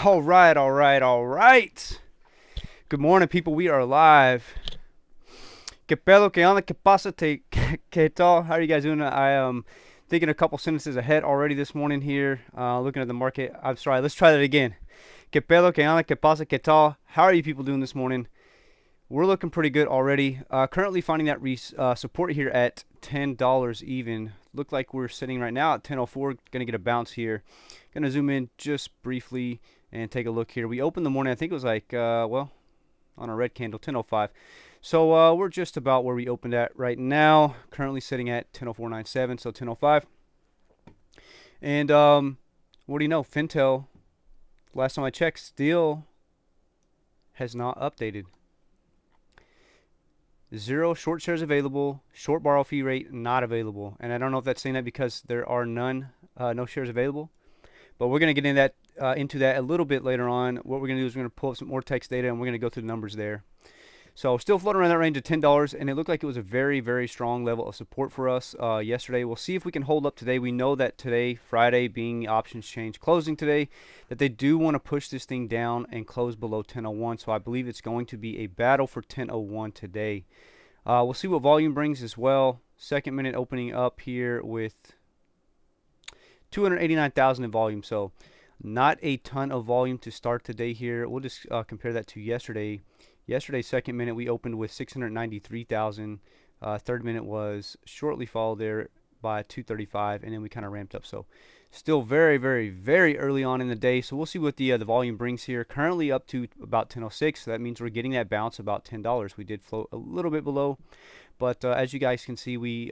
All right, all right, all right. Good morning, people. We are live. Que pedo, que onda, que pasa, que tal? How are you guys doing? I am thinking a couple sentences ahead already this morning here. Looking at the market. I'm sorry. Let's try that again. Que pedo, que onda, que pasa, que tal? How are you people doing this morning? We're looking pretty good already. Currently finding that support here at $10 even. Look like we're sitting right now at 10.04. Gonna get a bounce here. Gonna zoom in just briefly and take a look here. We opened the morning. I think it was like well, on a red candle, 10.05. So we're just about where we opened at right now. Currently sitting at 10.0497, so 10.05. And what do you know? Fintel, last time I checked, still has not updated. 0 short shares available, short borrow fee rate not available. And I don't know if that's saying that because there are no shares available. But we're going to get into that a little bit later on. What we're going to do is we're going to pull up some more text data and we're going to go through the numbers there. So still floating around that range of $10, and it looked like it was a very, very strong level of support for us yesterday. We'll see if we can hold up today. We know that today, Friday, being options change closing today, that they do want to push this thing down and close below 10.01. So I believe it's going to be a battle for 10.01 today. We'll see what volume brings as well. Second minute opening up here with 289,000 in volume. So not a ton of volume to start today here. We'll just compare that to yesterday. Yesterday's second minute we opened with 693,000. Third minute was shortly followed there by 235, and then we kind of ramped up. So still very, very, very early on in the day. So we'll see what the volume brings here. Currently up to about 10.06. So that means we're getting that bounce about $10. We did float a little bit below, but as you guys can see, we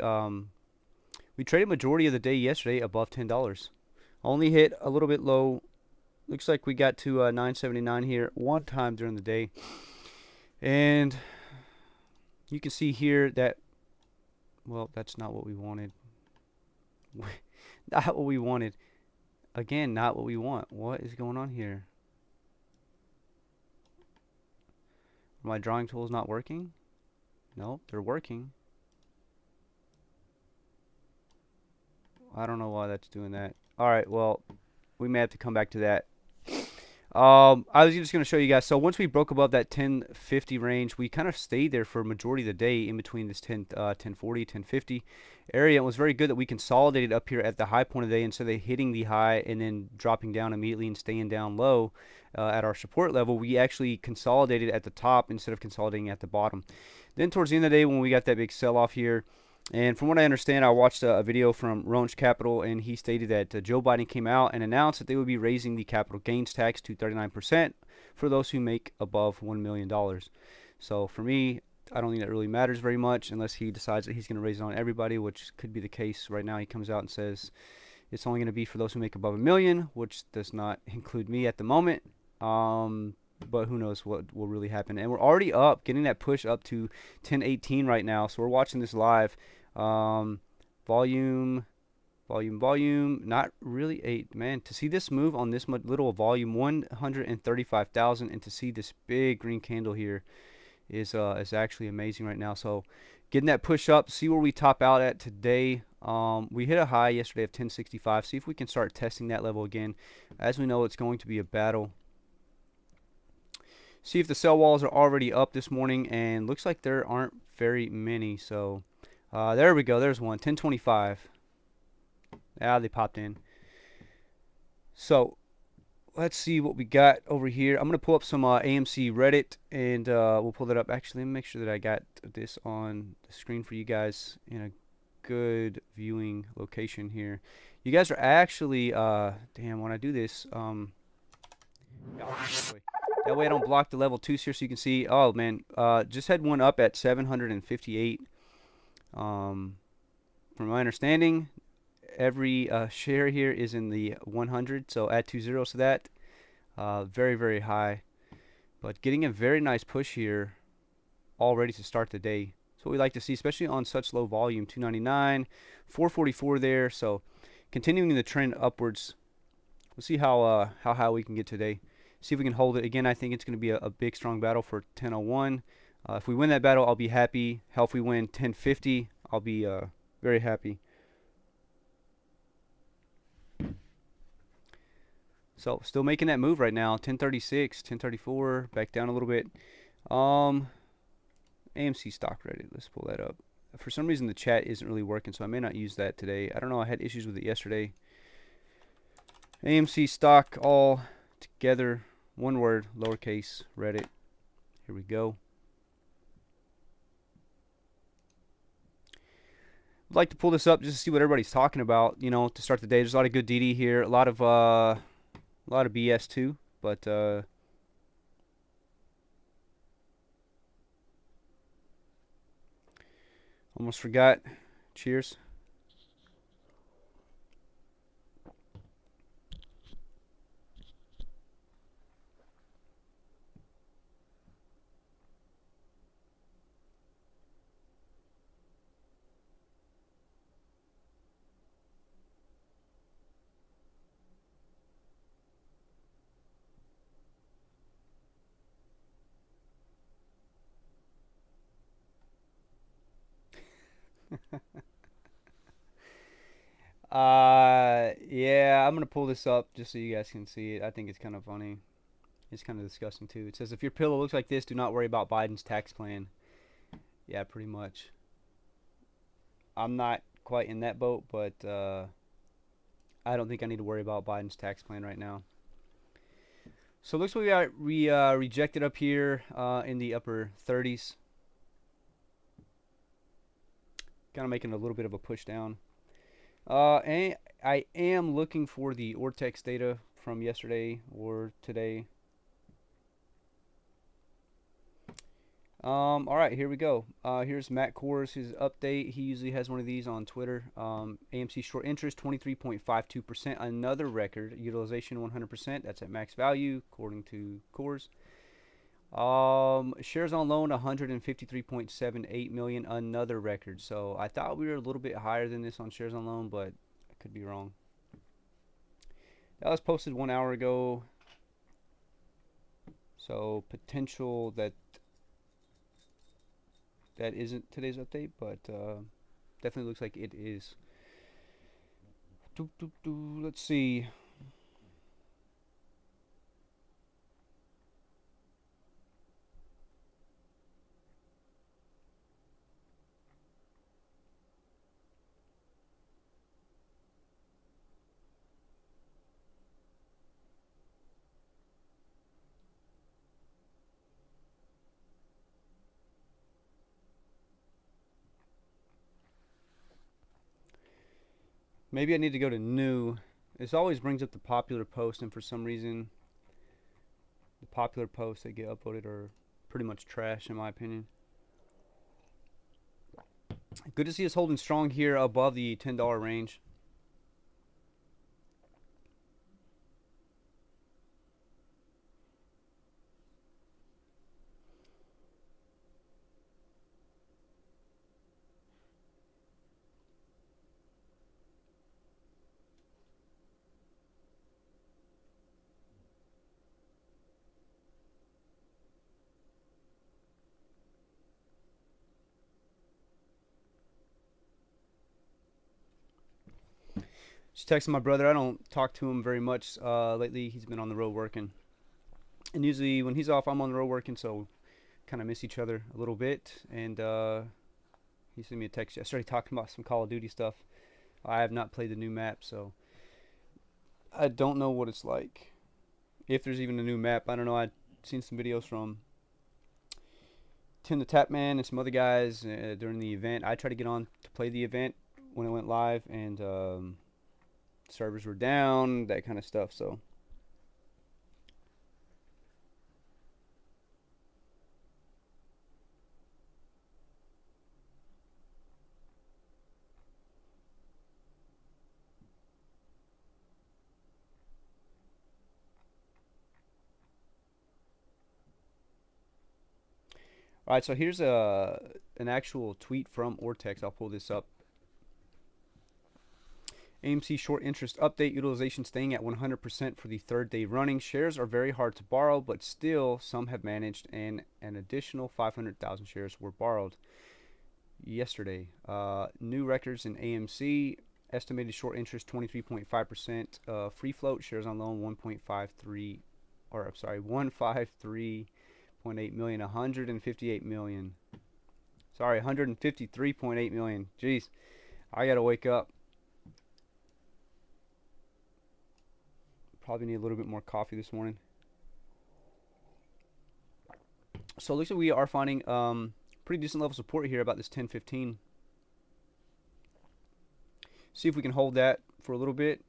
traded majority of the day yesterday above $10. Only hit a little bit low. Looks like we got to 9.79 here one time during the day. And you can see here that, well, that's not what we wanted. Not what we wanted. Again, not what we want. What is going on here? Are my drawing tools not working? No, they're working. I don't know why that's doing that. All right, well, we may have to come back to that. I was just going to show you guys. So once we broke above that 1050 range, we kind of stayed there for a majority of the day in between this 1040, 1050 area. It was very good that we consolidated up here at the high point of the day instead of hitting the high and then dropping down immediately and staying down low at our support level. We actually consolidated at the top instead of consolidating at the bottom. Then towards the end of the day when we got that big sell-off here, and from what I understand, I watched a video from Untitled Capital, and he stated that Joe Biden came out and announced that they would be raising the capital gains tax to 39% for those who make above $1 million. So for me, I don't think that really matters very much unless he decides that he's going to raise it on everybody, which could be the case. Right now he comes out and says it's only going to be for those who make above $1 million, which does not include me at the moment. But who knows what will really happen. And we're already up, getting that push up to 1018 right now. So we're watching this live. Volume, not really man, to see this move on this much little volume, 135,000, and to see this big green candle here is actually amazing right now. So getting that push up, see where we top out at today. We hit a high yesterday of 1065. See if we can start testing that level again. As we know, it's going to be a battle. See if the sell walls are already up this morning, and looks like there aren't very many. So there we go. There's one, 1025. Yeah, they popped in. So let's see what we got over here. I'm going to pull up some AMC Reddit, and we'll pull that up. Actually, let me make sure that I got this on the screen for you guys in a good viewing location here. You guys are actually, damn, when I do this, that way I don't block the level 2s here, so you can see. Oh man, just had one up at 758. From my understanding, every share here is in the 100, so add 2 zeros to that. Very, very high, but getting a very nice push here all ready to start the day. That's what we like to see, especially on such low volume. 299, 444 there. So continuing the trend upwards. We'll see how high we can get today. See if we can hold it. Again, I think it's going to be a big, strong battle for 10.01. If we win that battle, I'll be happy. Hell, if we win 10.50, I'll be very happy. So still making that move right now. 1036, 1034, back down a little bit. AMC stock Reddit. Let's pull that up. For some reason the chat isn't really working, so I may not use that today. I don't know. I had issues with it yesterday. AMC stock all together, one word, lowercase, Reddit. Here we go. I'd like to pull this up just to see what everybody's talking about. You know, to start the day. There's a lot of good DD here. A lot of BS too, but almost forgot. Cheers. Yeah, I'm gonna pull this up just so you guys can see it. I think it's kind of funny. It's kind of disgusting too. It says, if your pillow looks like this, do not worry about Biden's tax plan. Yeah, pretty much. I'm not quite in that boat, but I don't think I need to worry about Biden's tax plan right now. So it looks like we got rejected up here in the upper 30s. Kind of making a little bit of a push down. And I am looking for the Ortex data from yesterday or today. All right, here we go. Here's Matt Kors, his update. He usually has one of these on Twitter. AMC short interest 23.52%, another record. Utilization 100%. That's at max value according to Kors. Shares on loan 153.78 million, another record. So I thought we were a little bit higher than this on shares on loan, but I could be wrong. That was posted 1 hour ago. So potential that isn't today's update, but definitely looks like it is. Let's see. Maybe I need to go to new. This always brings up the popular post, and for some reason, the popular posts that get uploaded are pretty much trash, in my opinion. Good to see us holding strong here above the $10 range. Just texting my brother. I don't talk to him very much lately. He's been on the road working. And usually when he's off, I'm on the road working, so kind of miss each other a little bit. And he sent me a text yesterday talking about some Call of Duty stuff. I have not played the new map, so I don't know what it's like. If there's even a new map, I don't know. I've seen some videos from Tim the Tapman and some other guys during the event. I tried to get on to play the event when it went live, and servers were down, that kind of stuff. So all right, so here's an actual tweet from Ortex. I'll pull this up. AMC short interest update, utilization staying at 100% for the third day running. Shares are very hard to borrow, but still some have managed, and an additional 500,000 shares were borrowed yesterday. New records in AMC. Estimated short interest 23.5%. Free float shares on loan 1.53, or I'm sorry, 153.8 million, 158 million. Sorry, 153.8 million. Jeez, I gotta wake up. Probably need a little bit more coffee this morning. So it looks like we are finding pretty decent level support here about this 1015. See if we can hold that for a little bit.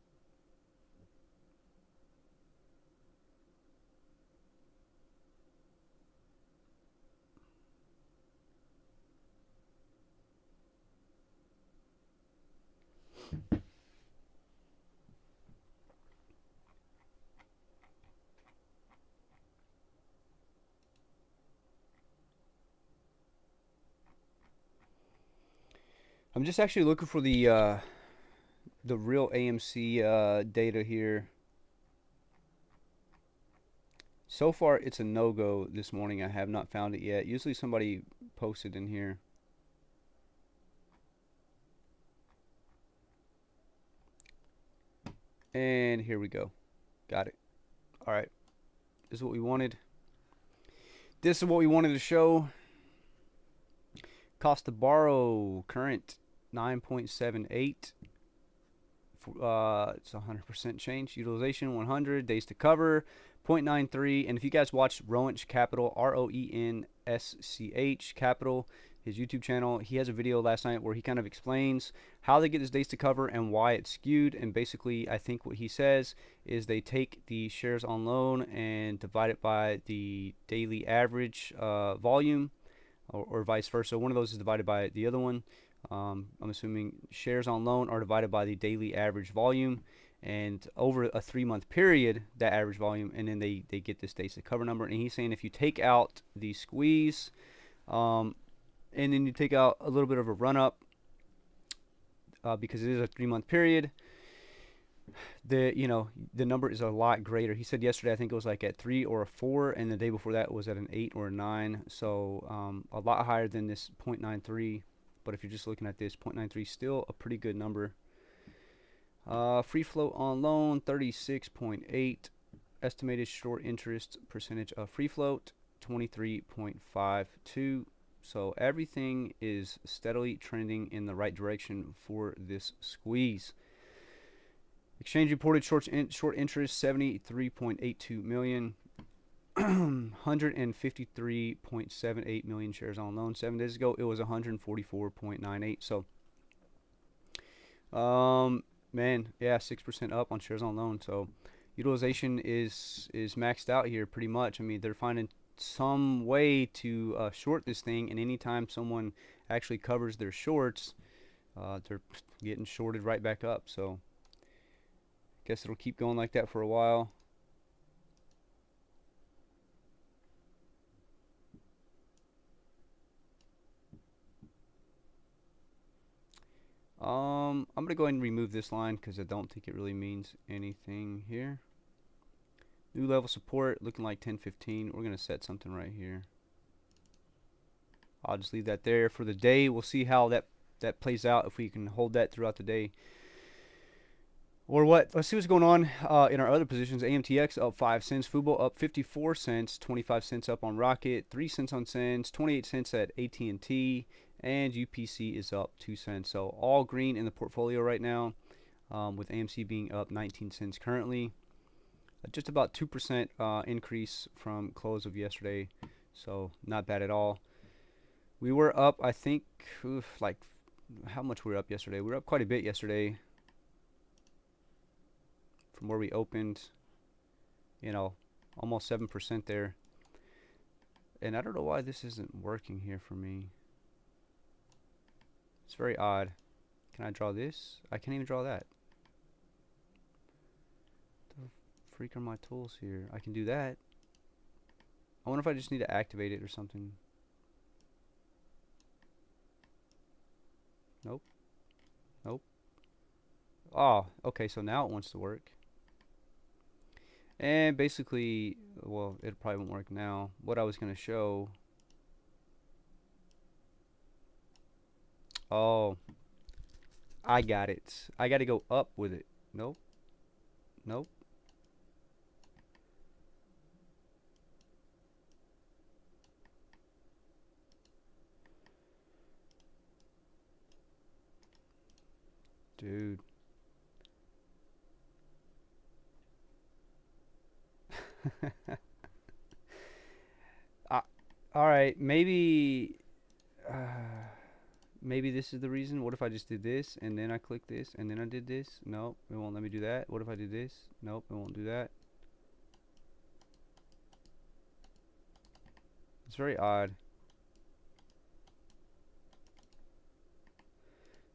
I'm just actually looking for the real AMC data here. So far, it's a no-go this morning. I have not found it yet. Usually somebody posted in here. And here we go. Got it. All right. This is what we wanted. This is what we wanted to show. Cost to borrow, current 9.78. It's 100% change. Utilization 100. Days to cover 0.93. And if you guys watched Roensch Capital, ROENSCH Capital, his YouTube channel, he has a video last night where he kind of explains how they get this days to cover and why it's skewed. And basically, I think what he says is they take the shares on loan and divide it by the daily average volume, or vice versa. One of those is divided by the other one. I'm assuming shares on loan are divided by the daily average volume, and over a 3-month period, that average volume, and then they get this days to cover number. And he's saying if you take out the squeeze, and then you take out a little bit of a run up, because it is a 3-month period, the number is a lot greater. He said yesterday I think it was like at 3 or a 4, and the day before that was at an 8 or a 9. So a lot higher than this 0.93. But if you're just looking at this, 0.93 still a pretty good number. Free float on loan 36.8. Estimated short interest percentage of free float 23.52. So everything is steadily trending in the right direction for this squeeze. Exchange reported short interest 73.82 million. 153.78 million shares on loan. 7 days ago it was 144.98. So man, yeah, 6% up on shares on loan. So utilization is maxed out here pretty much. I mean, they're finding some way to short this thing, and anytime someone actually covers their shorts, they're getting shorted right back up. So guess it'll keep going like that for a while. I'm gonna go ahead and remove this line because I don't think it really means anything here. New level support looking like 1015. We're gonna set something right here. I'll just leave that there for the day. We'll see how that plays out, if we can hold that throughout the day or what. Let's see what's going on in our other positions. AMTX up 5 cents. Fubo up 54 cents. 25 cents up on Rocket. 3 cents on Cents. 28 cents at AT&T. And UPC is up 2 cents. So all green in the portfolio right now, with AMC being up 19 cents currently. Just about 2% increase from close of yesterday. So not bad at all. We were up, I think, like how much we were up yesterday? We were up quite a bit yesterday from where we opened. Almost 7% there. And I don't know why this isn't working here for me. It's very odd. Can I draw this? I can't even draw that. The freak are my tools here? I can do that. I wonder if I just need to activate it or something. Nope. Nope. Oh, okay, so now it wants to work. And basically, well, it probably won't work now. What I was going to show... Oh, I got it. I got to go up with it. Nope. Nope. Dude. uh, all right, maybe uh, maybe this is the reason. What if I just did this and then I click this and then I did this? Nope, it won't let me do that. What if I did this? Nope, it won't do that. It's very odd.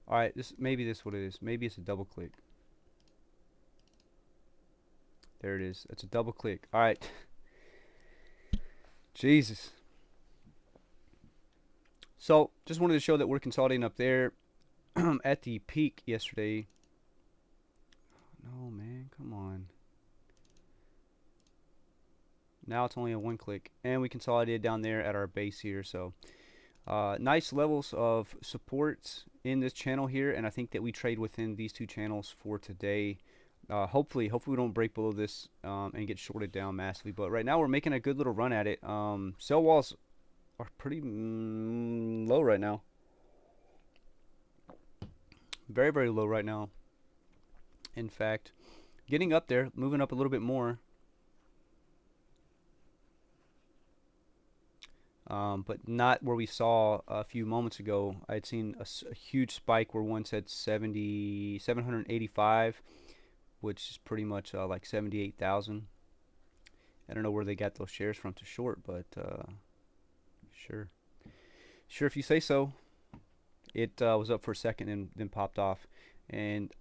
All right, this what it is. Maybe it's a double click. There it is. It's a double click. All right. Jesus. So, just wanted to show that we're consolidating up there at the peak yesterday. No, man, come on. Now it's only a one click, and we consolidated down there at our base here. So, nice levels of support in this channel here, and I think that we trade within these two channels for today. Hopefully we don't break below this and get shorted down massively. But right now we're making a good little run at it. Sell walls are pretty low right now. Very, very low right now. In fact, getting up there, moving up a little bit more. But not where we saw a few moments ago. I had seen a huge spike where one said 785, which is pretty much like 78,000. I don't know where they got those shares from to short, but sure. Sure, if you say so. It was up for a second and then popped off. And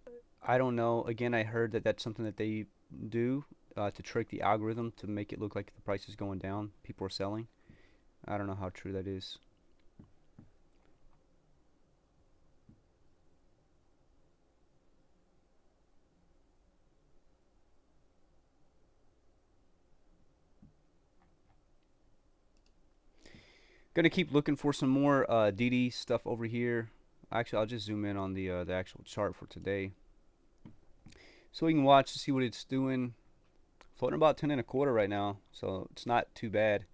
I don't know. Again, I heard that that's something that they do to trick the algorithm to make it look like the price is going down. People are selling. I don't know how true that is. Gonna keep looking for some more DD stuff over here. Actually, I'll just zoom in on the actual chart for today, so we can watch to see what it's doing. Floating about 10 and a quarter right now, so it's not too bad.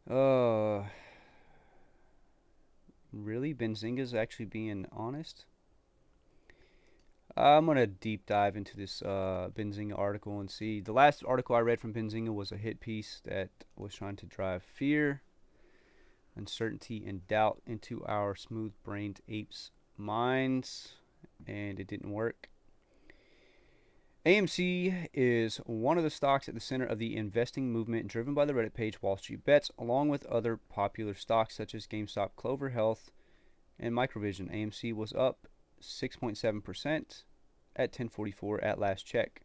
Really, Benzinga's actually being honest. I'm gonna deep dive into this Benzinga article and see. The last article I read from Benzinga was a hit piece that was trying to drive fear, uncertainty, and doubt into our smooth-brained apes' minds, and it didn't work. AMC is one of the stocks at the center of the investing movement driven by the Reddit page Wall Street Bets, along with other popular stocks such as GameStop, Clover Health, and Microvision. AMC was up 6.7% at 10:44 at last check.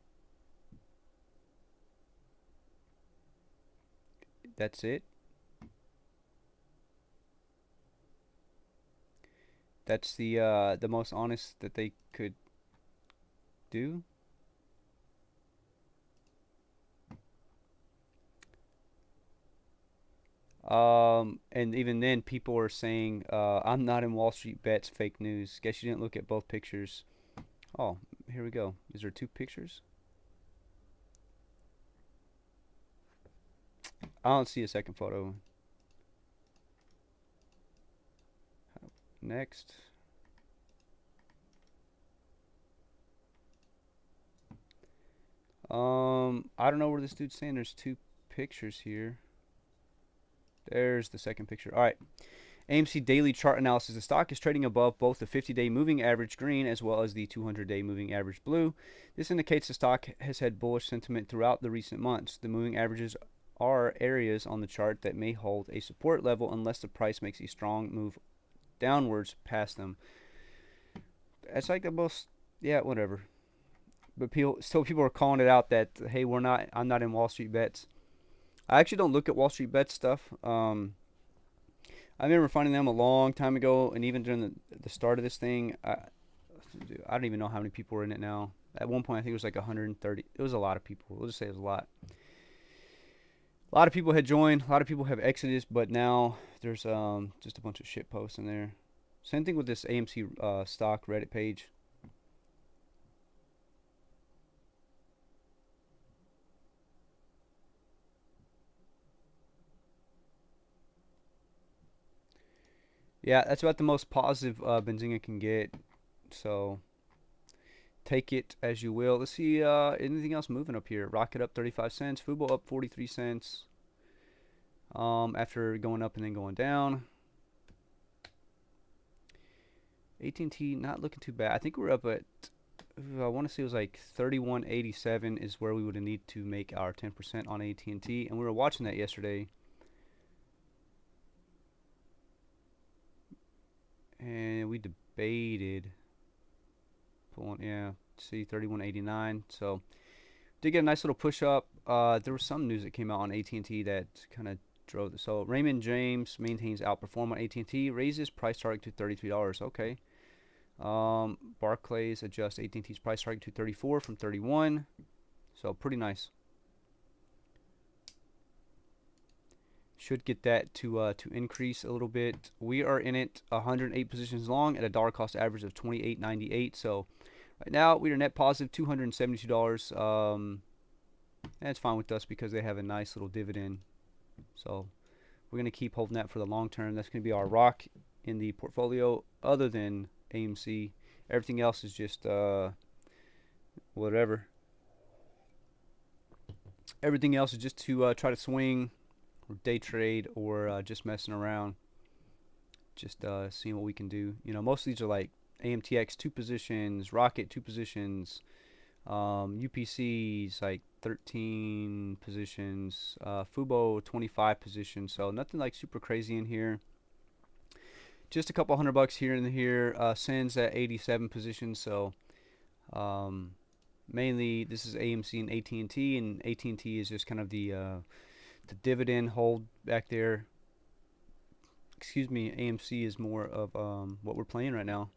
That's it. That's the most honest that they could do. And even then, people are saying, I'm not in Wall Street Bets, fake news. Guess you didn't look at both pictures. Oh, here we go. Is there two pictures? I don't see a second photo. Next. I don't know where this dude's saying there's two pictures here. There's the second picture. All right. AMC daily chart analysis. The stock is trading above both the 50-day moving average green as well as the 200-day moving average blue. This indicates the stock has had bullish sentiment throughout the recent months. The moving averages are areas on the chart that may hold a support level unless the price makes a strong move downwards past them. It's like the most, yeah, whatever. But people are calling it out that, hey, I'm not in Wall Street Bets. I actually don't look at Wall Street Bet stuff. I remember finding them a long time ago, and even during the start of this thing, I don't even know how many people were in it now. At one point, I think it was like 130. It was a lot of people. We'll just say it was a lot. A lot of people had joined. A lot of people have exited, but now there's just a bunch of shit posts in there. Same thing with this AMC stock Reddit page. Yeah, that's about the most positive Benzinga can get. So take it as you will. Let's see anything else moving up here. Rocket up 35 cents. Fubo up 43 cents. After going up and then going down. AT&T not looking too bad. I think we're up at, I want to say it was like 31.87 is where we would need to make our 10% on AT&T, and we were watching that yesterday. And we debated pulling, yeah, see 31.89. So did get a nice little push up. There was some news that came out on AT&T that kind of drove this. So Raymond James maintains outperform on AT&T, raises price target to $33. Okay. Barclays adjusts AT&T's price target to 34 from 31. So pretty nice. Should get that to increase a little bit. We are in it 108 positions long at a dollar cost average of 28.98. So right now we are net positive $272. That's fine with us because they have a nice little dividend. So we're gonna keep holding that for the long term. That's gonna be our rock in the portfolio, other than AMC. Everything else is just whatever. Everything else is just to try to swing or day trade or just messing around, just seeing what we can do. You know, most of these are like AMTX 2 positions, Rocket 2 positions, UPC's like 13 positions, Fubo 25 positions. So nothing like super crazy in here. Just a couple $100 here and here. Sends at 87 positions. So mainly this is AMC and AT&T, and AT&T is just kind of the dividend hold back there. Excuse me, AMC is more of what we're playing right now.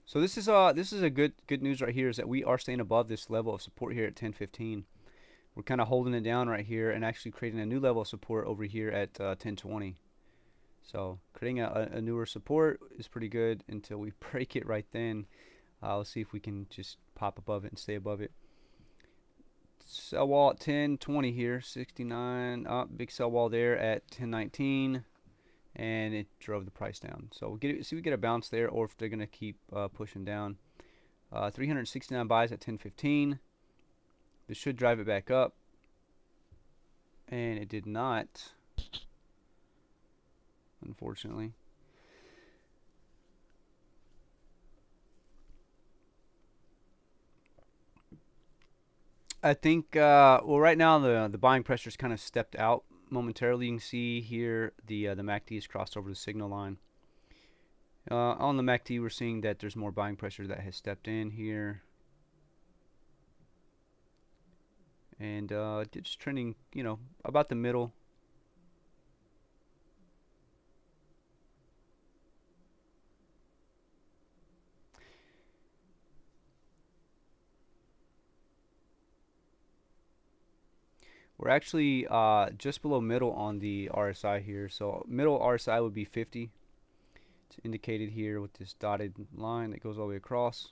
So this is a good news right here, is that we are staying above this level of support here at 10.15. We're kind of holding it down right here and actually creating a new level of support over here at 10.20. So creating a newer support is pretty good until we break it right then. Let's see if we can just pop above it and stay above it. Sell wall at 10.20 here, 69. Big sell wall there at 10.19, and it drove the price down. So we'll see if we get a bounce there, or if they're gonna keep pushing down. 369 buys at 10.15. This should drive it back up, and it did not, unfortunately. I think well, right now the buying pressure's kind of stepped out momentarily. You can see here the MACD has crossed over the signal line. On the MACD, we're seeing that there's more buying pressure that has stepped in here, and just trending, you know, about the middle. We're actually just below middle on the RSI here. So middle RSI would be 50. It's indicated here with this dotted line that goes all the way across.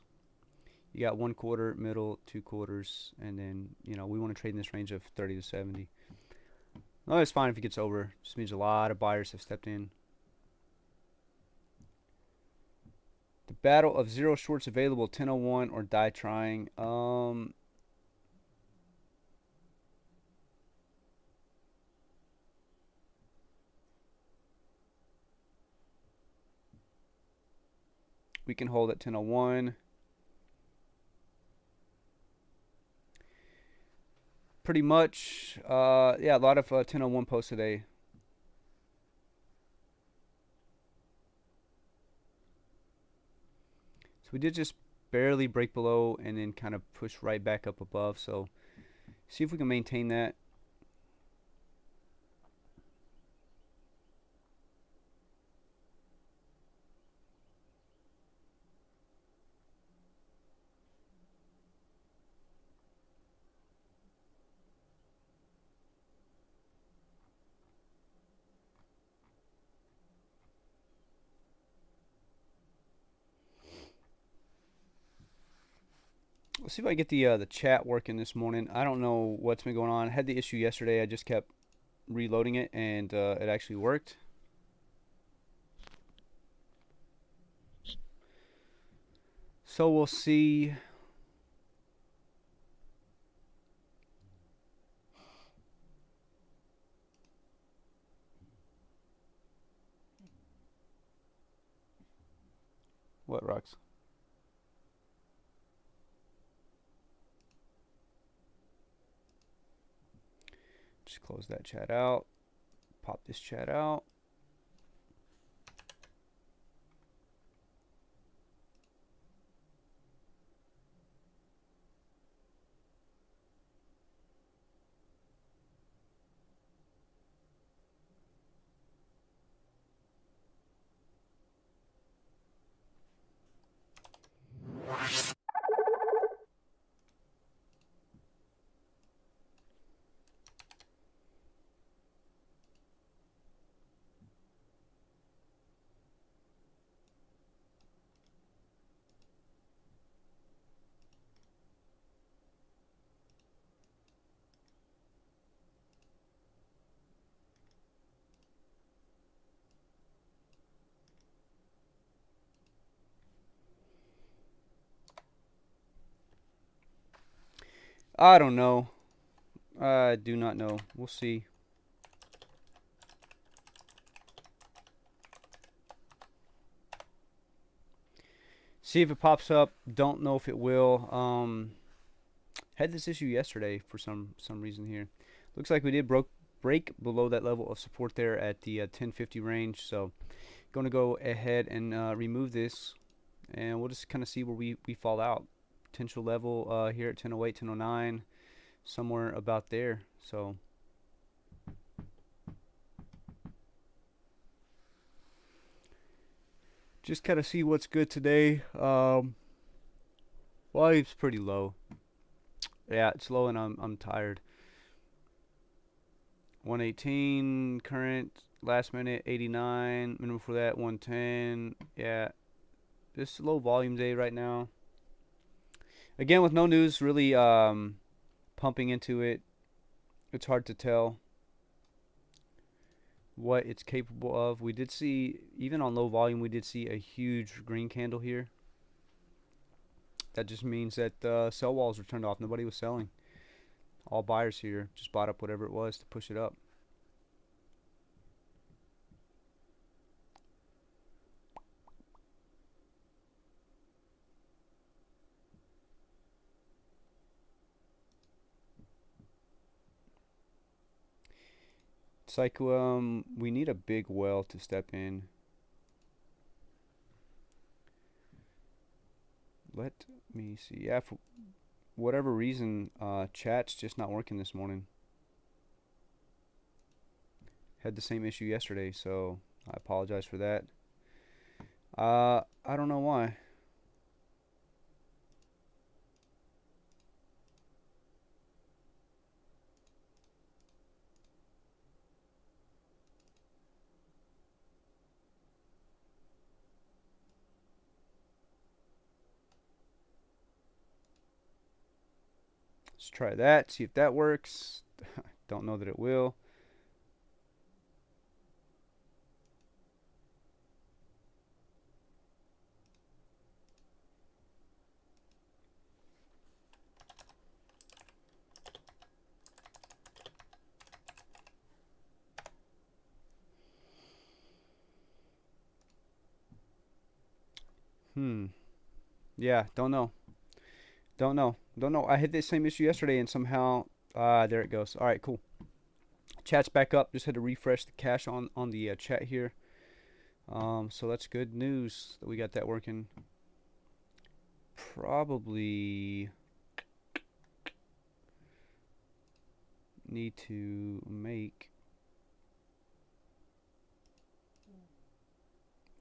You got 1/4, middle, 2/4, and then, you know, we want to trade in this range of 30 to 70. No, it's fine if it gets over. Just means a lot of buyers have stepped in. The battle of zero shorts available, 10:01 or die trying. We can hold at 10:01. Pretty much, yeah, a lot of 10:01 posts today. So we did just barely break below and then kind of push right back up above. So see if we can maintain that. Let's see if I get the chat working this morning. I don't know what's been going on. I had the issue yesterday. I just kept reloading it, and it actually worked. So we'll see. What rocks? Just close that chat out. Pop this chat out. I don't know. I do not know. We'll see. See if it pops up. Don't know if it will. Had this issue yesterday for some reason here. Looks like we did break below that level of support there at the 1050 range. So going to go ahead and remove this, and we'll just kind of see where we fall out. Potential level here at 1008, 1009, somewhere about there. So just kind of see what's good today. Volume's pretty low. Yeah, it's low, and I'm tired. 118 current, last minute 89, minimum for that 110. Yeah, just low volume day right now. Again, with no news really pumping into it, it's hard to tell what it's capable of. We did see, even on low volume, we did see a huge green candle here. That just means that sell walls were turned off. Nobody was selling. All buyers here just bought up whatever it was to push it up. It's like we need a big well to step in. Let me see. Yeah, for whatever reason, chat's just not working this morning. Had the same issue yesterday, so I apologize for that. I don't know why. Let's try that, see if that works. Don't know that it will. Yeah, don't know. Don't know. Don't know. I had the same issue yesterday, and somehow, there it goes. All right, cool. Chat's back up. Just had to refresh the cache on the chat here. So that's good news that we got that working. Probably need to make.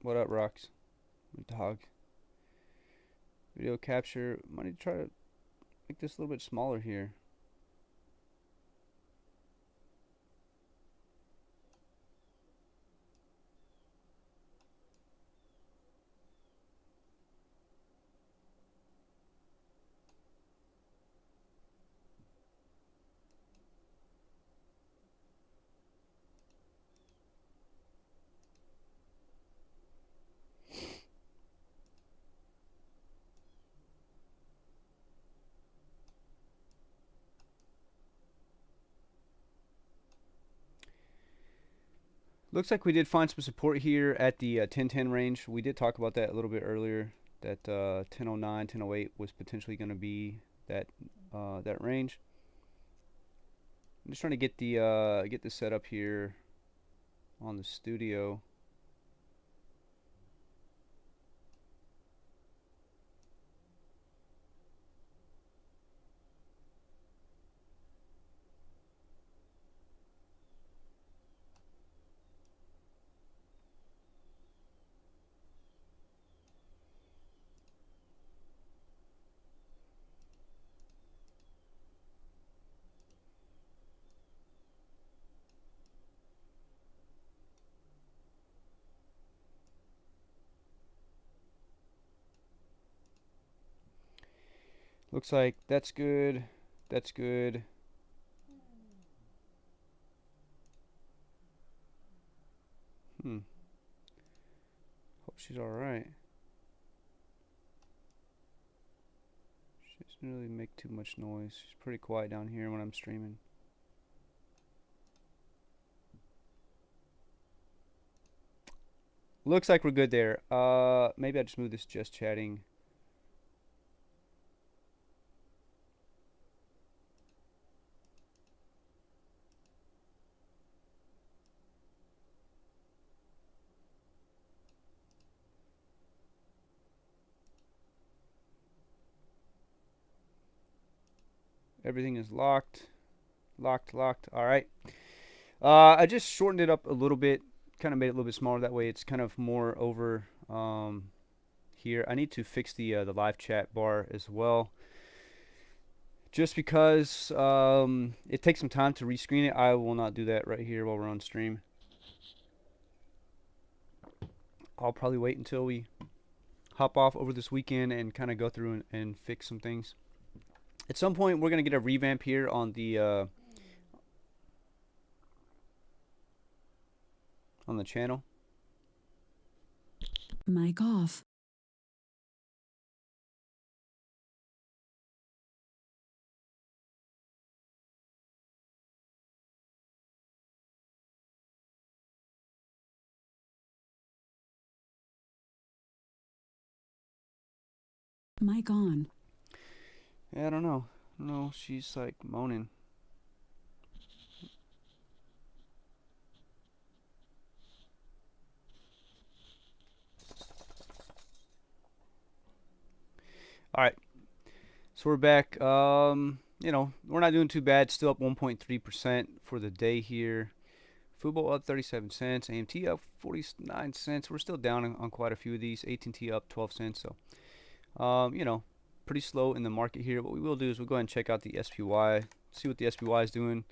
What up, Rocks? Dog. Video capture. Might need to try to make this a little bit smaller here. Looks like we did find some support here at the 1010 range. We did talk about that a little bit earlier. That 1009, 1008 was potentially going to be that that range. I'm just trying to get the setup here on the studio. Looks like that's good. That's good. Hmm. Hope she's all right. She doesn't really make too much noise. She's pretty quiet down here when I'm streaming. Looks like we're good there. Maybe I just move this just chatting. Everything is locked. Locked. All right. I just shortened it up a little bit. Kind of made it a little bit smaller. That way it's kind of more over here. I need to fix the live chat bar as well. Just because it takes some time to rescreen it, I will not do that right here while we're on stream. I'll probably wait until we hop off over this weekend and kind of go through and fix some things. At some point, we're going to get a revamp here on the channel. Mic off. Mic on. Yeah, I don't know. No, she's like moaning. All right. So we're back. You know, we're not doing too bad. Still up 1.3% for the day here. Fubo up 37 cents. AMT up 49 cents. We're still down on quite a few of these. AT&T up 12 cents. So, you know, pretty slow in the market here. What we will do is we'll go ahead and check out the SPY. See what the SPY is doing.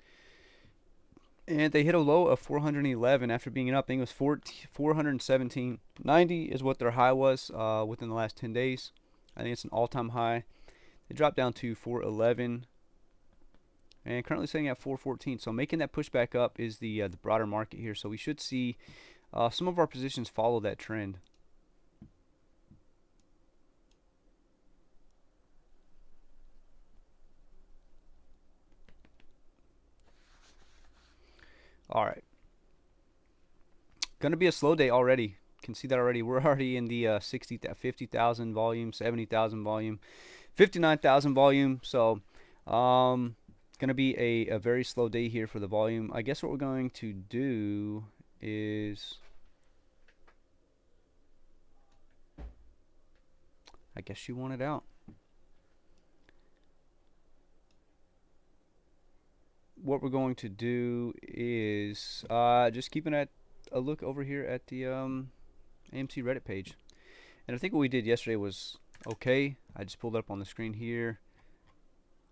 And they hit a low of 411 after being up. I think it was 417.90 is what their high was within the last 10 days. I think it's an all-time high. They dropped down to 411 and currently sitting at 414. So making that push back up is the broader market here. So we should see some of our positions follow that trend. All right. Going to be a slow day already. Can see that already. We're already in the 50,000 volume, 70,000 volume, 59,000 volume. So, going to be a very slow day here for the volume. I guess what we're going to do is, I guess she wanted out. What we're going to do is just keeping a look over here at the AMC Reddit page. And I think what we did yesterday was okay. I just pulled it up on the screen here.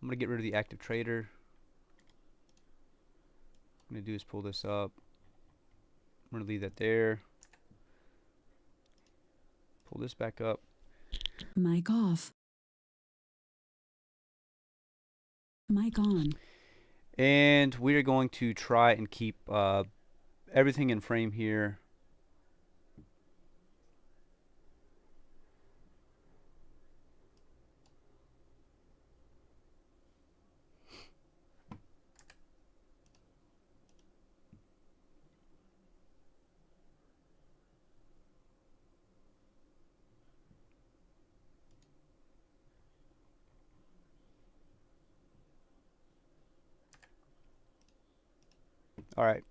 I'm going to get rid of the active trader. What I'm going to do is pull this up. I'm going to leave that there. Pull this back up. Mic off. Mic on. And we're going to try and keep everything in frame here. All right.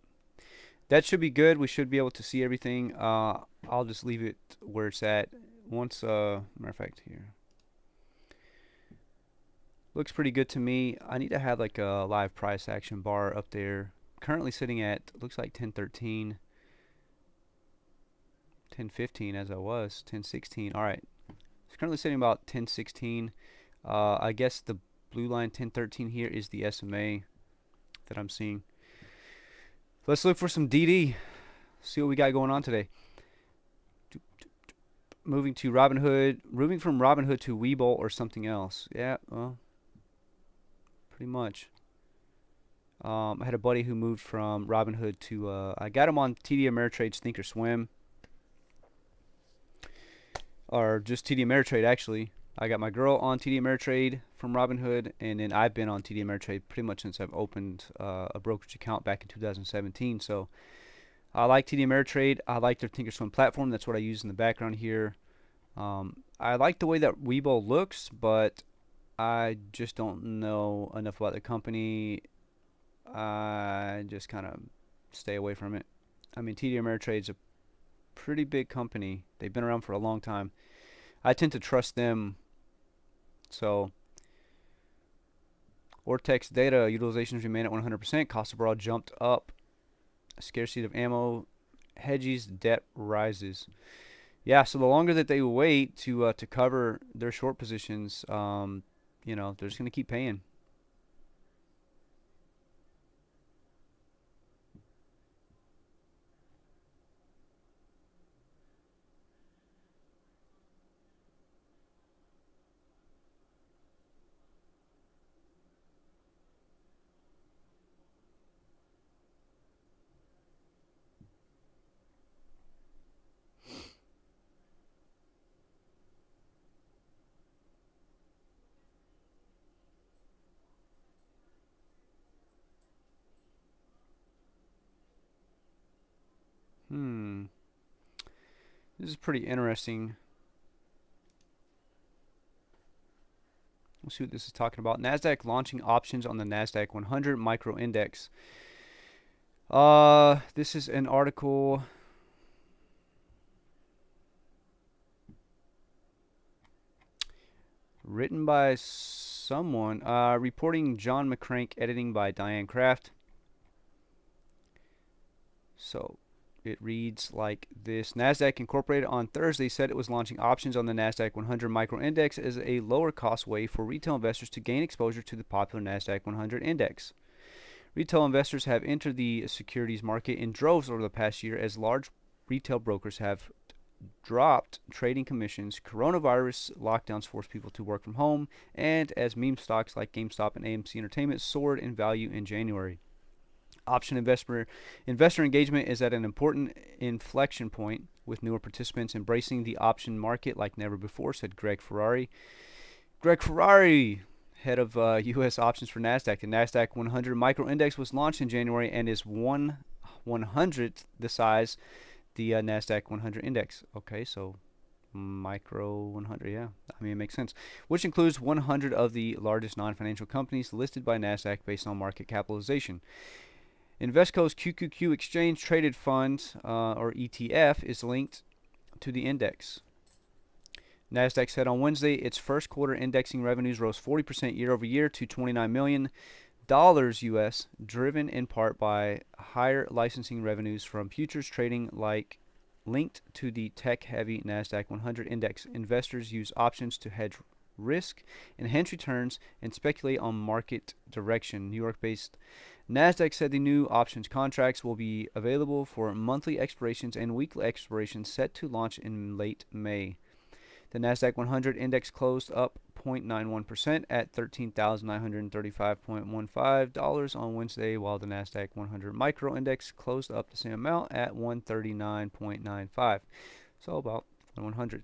That should be good. We should be able to see everything. I'll just leave it where it's at. Once, matter of fact, here. Looks pretty good to me. I need to have like a live price action bar up there. Currently sitting at, looks like 1013, 1015 as I was, 1016. All right. It's currently sitting about 1016. I guess the blue line 1013 here is the SMA that I'm seeing. Let's look for some DD. See what we got going on today. Moving to Robinhood, moving from Robinhood to Webull or something else. Yeah, well, pretty much. I had a buddy who moved from Robinhood to, I got him on TD Ameritrade's Thinkorswim, or just TD Ameritrade actually. I got my girl on TD Ameritrade from Robinhood, and then I've been on TD Ameritrade pretty much since I've opened a brokerage account back in 2017. So I like TD Ameritrade. I like their Thinkorswim platform. That's what I use in the background here. I like the way that Webull looks, but I just don't know enough about the company. I just kind of stay away from it. I mean, TD Ameritrade's a pretty big company. They've been around for a long time. I tend to trust them. So, Ortex data utilizations remain at 100%. Cost of broad jumped up. Scarcity of ammo. Hedges debt rises. Yeah, so the longer that they wait to cover their short positions, you know, they're just going to keep paying. Hmm. This is pretty interesting. We'll see what this is talking about. NASDAQ launching options on the NASDAQ 100 micro index. This is an article written by someone, reporting John McCrank, editing by Diane Kraft. So it reads like this. NASDAQ Incorporated on Thursday said it was launching options on the NASDAQ 100 micro index as a lower cost way for retail investors to gain exposure to the popular NASDAQ 100 index. Retail investors have entered the securities market in droves over the past year as large retail brokers have dropped trading commissions, coronavirus lockdowns forced people to work from home, and as meme stocks like GameStop and AMC Entertainment soared in value in January. Option investor engagement is at an important inflection point, with newer participants embracing the option market like never before, said Greg Ferrari. Greg Ferrari, head of U.S. options for NASDAQ. The NASDAQ 100 micro index was launched in January and is 1/100th the size the NASDAQ 100 index. Okay, so micro 100, yeah, I mean, it makes sense. Which includes 100 of the largest non-financial companies listed by NASDAQ based on market capitalization. Invesco's QQQ Exchange Traded Fund, or ETF, is linked to the index. NASDAQ said on Wednesday its first quarter indexing revenues rose 40% year over year to $29 million US, driven in part by higher licensing revenues from futures trading linked to the tech-heavy NASDAQ 100 index. Investors use options to hedge risk, enhance returns, and speculate on market direction. New York-based NASDAQ said the new options contracts will be available for monthly expirations and weekly expirations set to launch in late May. The NASDAQ 100 index closed up 0.91% at $13,935.15 on Wednesday, while the NASDAQ 100 micro index closed up the same amount at 139.95. So about 100.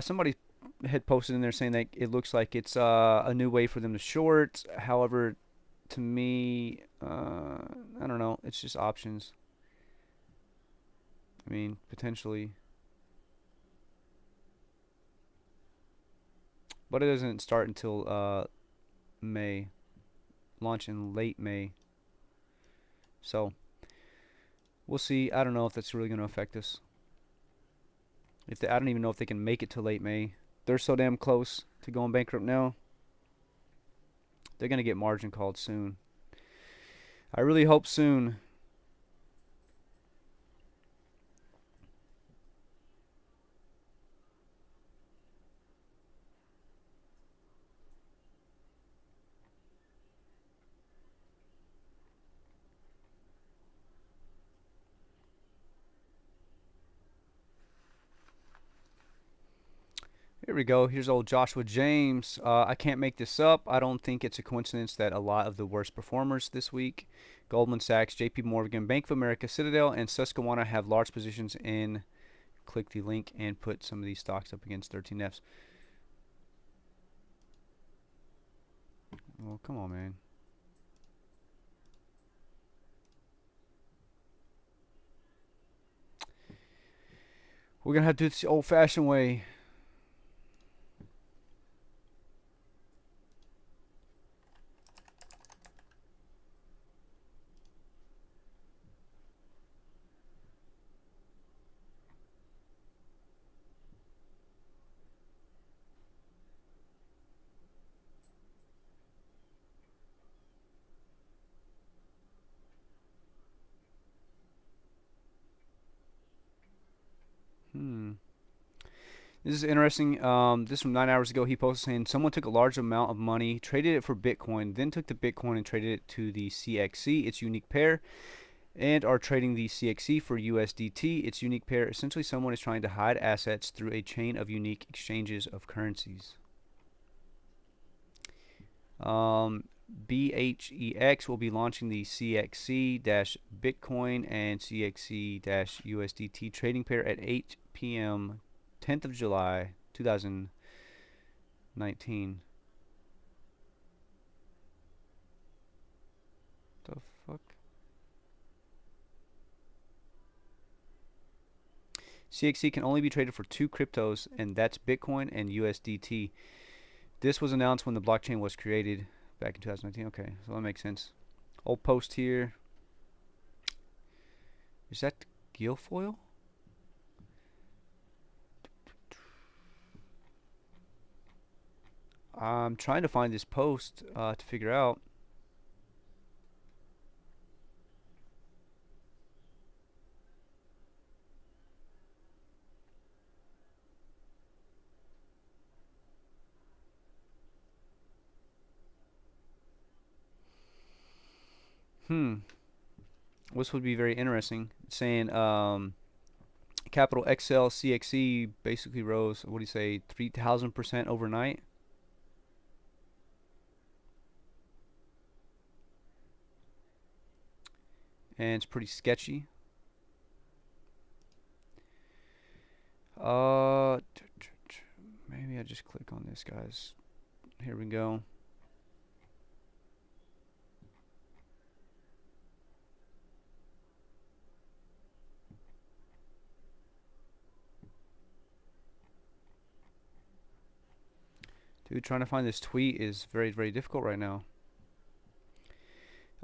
Somebody had posted in there saying that it looks like it's a new way for them to short. However, to me, I don't know. It's just options. I mean, potentially. but it doesn't start until May. Launch in late May. So we'll see. I don't know if that's really going to affect us. I don't even know if they can make it to late May. They're so damn close to going bankrupt now. They're going to get margin called soon. I really hope soon. Here we go. Here's old Joshua James. I can't make this up. I don't think it's a coincidence that a lot of the worst performers this week, Goldman Sachs, JP Morgan, Bank of America, Citadel, and Susquehanna have large positions in. Click the link and put some of these stocks up against 13Fs. Well, come on, man. We're going to have to do this the old-fashioned way. This is interesting. This from 9 hours ago. He posted saying someone took a large amount of money, traded it for Bitcoin, then took the Bitcoin and traded it to the CXC, its unique pair, and are trading the CXC for USDT, its unique pair. Essentially, someone is trying to hide assets through a chain of unique exchanges of currencies. BHEX will be launching the CXC-Bitcoin and CXC-USDT trading pair at 8 p.m. 10th of July 2019. The fuck? CXC can only be traded for two cryptos, and that's Bitcoin and USDT. This was announced when the blockchain was created back in 2019. Okay, so that makes sense. Old post here. Is that Guilfoyle? I'm trying to find this post to figure out. This would be very interesting. It's saying capital XL CXC basically rose, what do you say, 3,000% overnight. And it's pretty sketchy. Maybe I just click on this, guys. Here we go. Dude, trying to find this tweet is very, very difficult right now.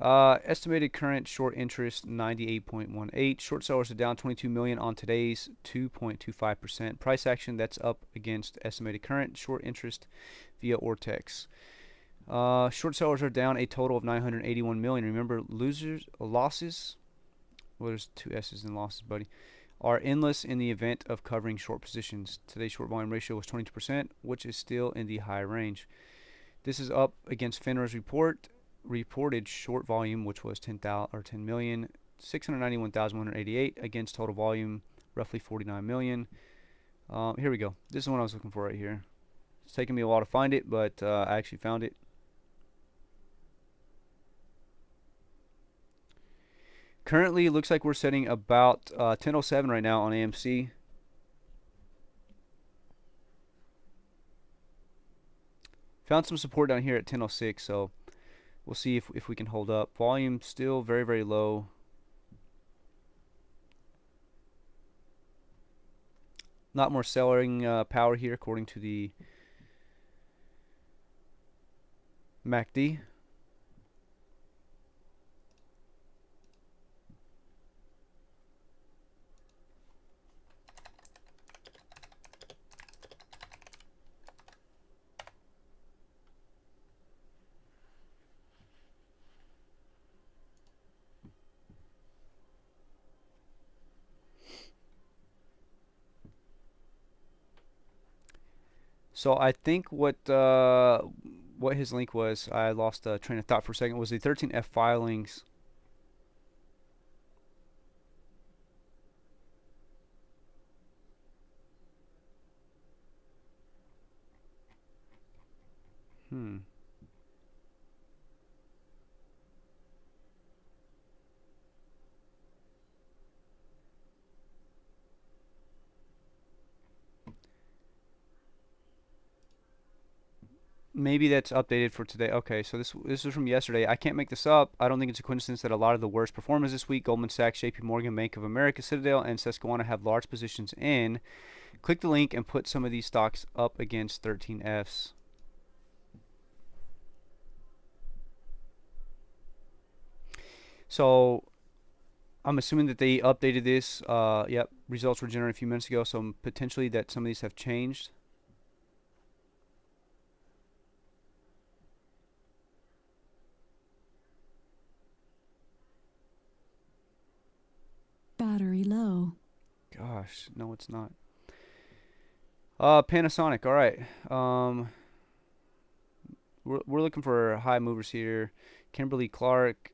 Estimated current short interest 98.18. Short sellers are down 22 million on today's 2.25%. Price action that's up against estimated current short interest via Ortex. Short sellers are down a total of 981 million. Remember, losses. Well, there's two S's in losses, buddy. Are endless in the event of covering short positions. Today's short volume ratio was 22%, which is still in the high range. This is up against FINRA's reported short volume, which was 10,691,188 against total volume roughly 49 million. Here we go. This is what I was looking for right here. It's taken me a while to find it, but I actually found it. Currently, it looks like we're setting about 10:07 right now on AMC. Found some support down here at 10:06, so we'll see if we can hold up. Volume still very, very low. Not more selling power here according to the MACD. So I think what his link was, I lost a train of thought for a second, was the 13F filings. Hmm. Maybe that's updated for today. Okay, so this is from yesterday. I can't make this up. I don't think it's a coincidence that a lot of the worst performers this week, Goldman Sachs, JP Morgan, Bank of America, Citadel, and Susquehanna have large positions in. Click the link and put some of these stocks up against 13Fs. So I'm assuming that they updated this. Yep, results were generated a few minutes ago, so potentially that some of these have changed. Battery low. Gosh, no, it's not. Panasonic. All right. We're looking for high movers here. Kimberly Clark,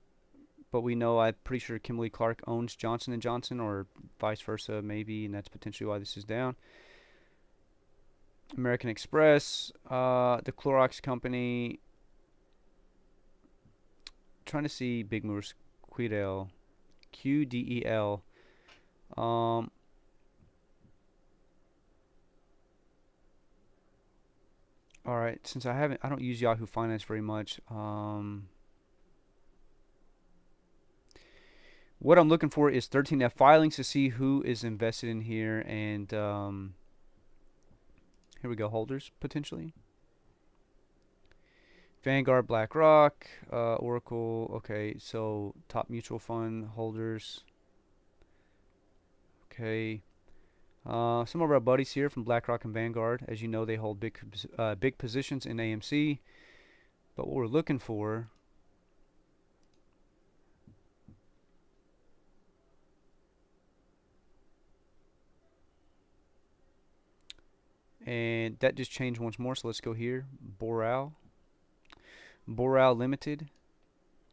but we know I'm pretty sure Kimberly Clark owns Johnson and Johnson, or vice versa, maybe, and that's potentially why this is down. American Express, the Clorox Company. Trying to see big movers. Quidel, QDEL. Um, all right. Since I don't use Yahoo Finance very much. What I'm looking for is 13F filings to see who is invested in here, and here we go, holders potentially. Vanguard, BlackRock, Oracle. Okay, so top mutual fund holders. Okay. Some of our buddies here from BlackRock and Vanguard, as you know, they hold big positions in AMC. But what we're looking for, and that just changed once more. So let's go here. Boral Limited,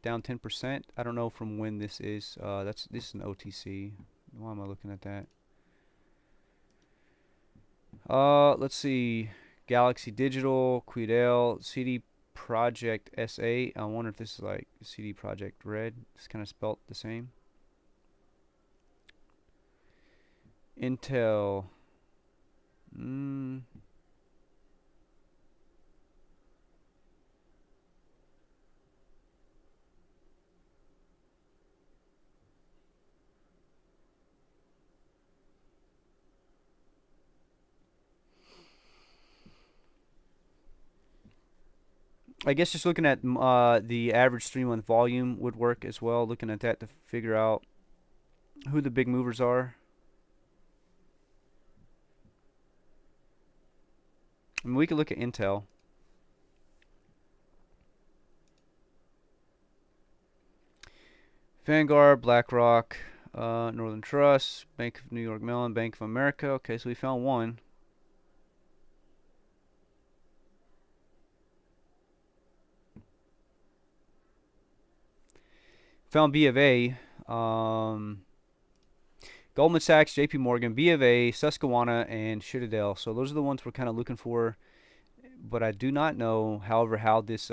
down 10%. I don't know from when this is. This is an OTC. Why am I looking at that? Let's see. Galaxy Digital, Quidel, CD Project SA. I wonder if this is like CD Project Red. It's kind of spelt the same. Intel. Mm, I guess just looking at the average 3-month volume would work as well. Looking at that to figure out who the big movers are. I mean, we could look at Intel. Vanguard, BlackRock, Northern Trust, Bank of New York Mellon, Bank of America. Okay, so we found one. Found B of A. Goldman Sachs, JP Morgan, B of A, Susquehanna, and Citadel. So those are the ones we're kind of looking for. But I do not know, however, how this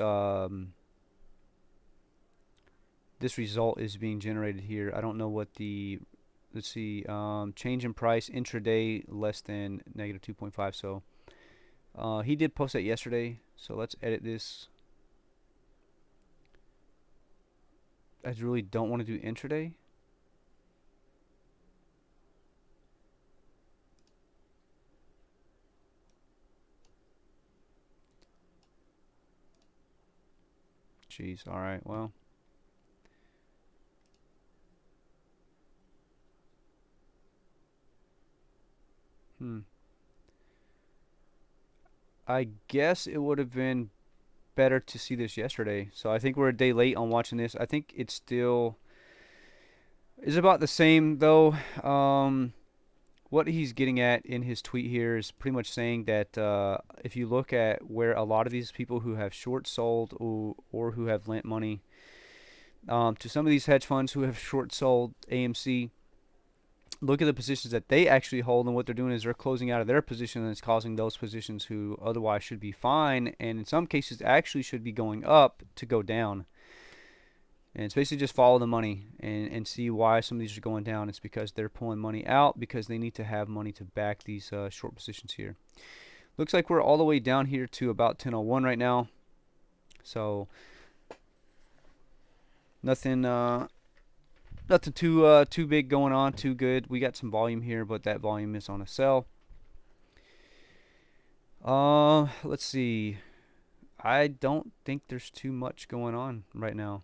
result is being generated here. I don't know what the, let's see, change in price intraday less than negative 2.5. So he did post that yesterday. So let's edit this. I really don't want to do intraday. Jeez. All right. Well. Hmm. I guess it would have been better to see this yesterday. So I think we're a day late on watching this. I think it still is about the same though. What he's getting at in his tweet here is pretty much saying that if you look at where a lot of these people who have short sold or who have lent money to some of these hedge funds who have short sold AMC, look at the positions that they actually hold, and what they're doing is they're closing out of their position, and it's causing those positions who otherwise should be fine, and in some cases actually should be going up, to go down. And it's basically just follow the money and see why some of these are going down. It's because they're pulling money out because they need to have money to back these short positions here. Looks like we're all the way down here to about 10:01 right now. So nothing nothing too big going on, too good. We got some volume here, but that volume is on a sell. Let's see. I don't think there's too much going on right now.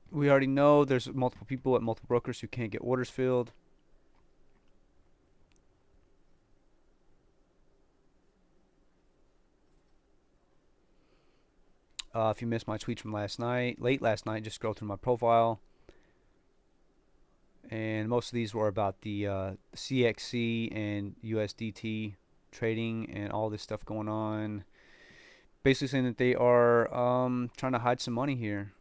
We already know there's multiple people at multiple brokers who can't get orders filled. If you missed my tweets from last night, late last night, just scroll through my profile. And most of these were about the CXC and USDT trading and all this stuff going on. Basically saying that they are trying to hide some money here.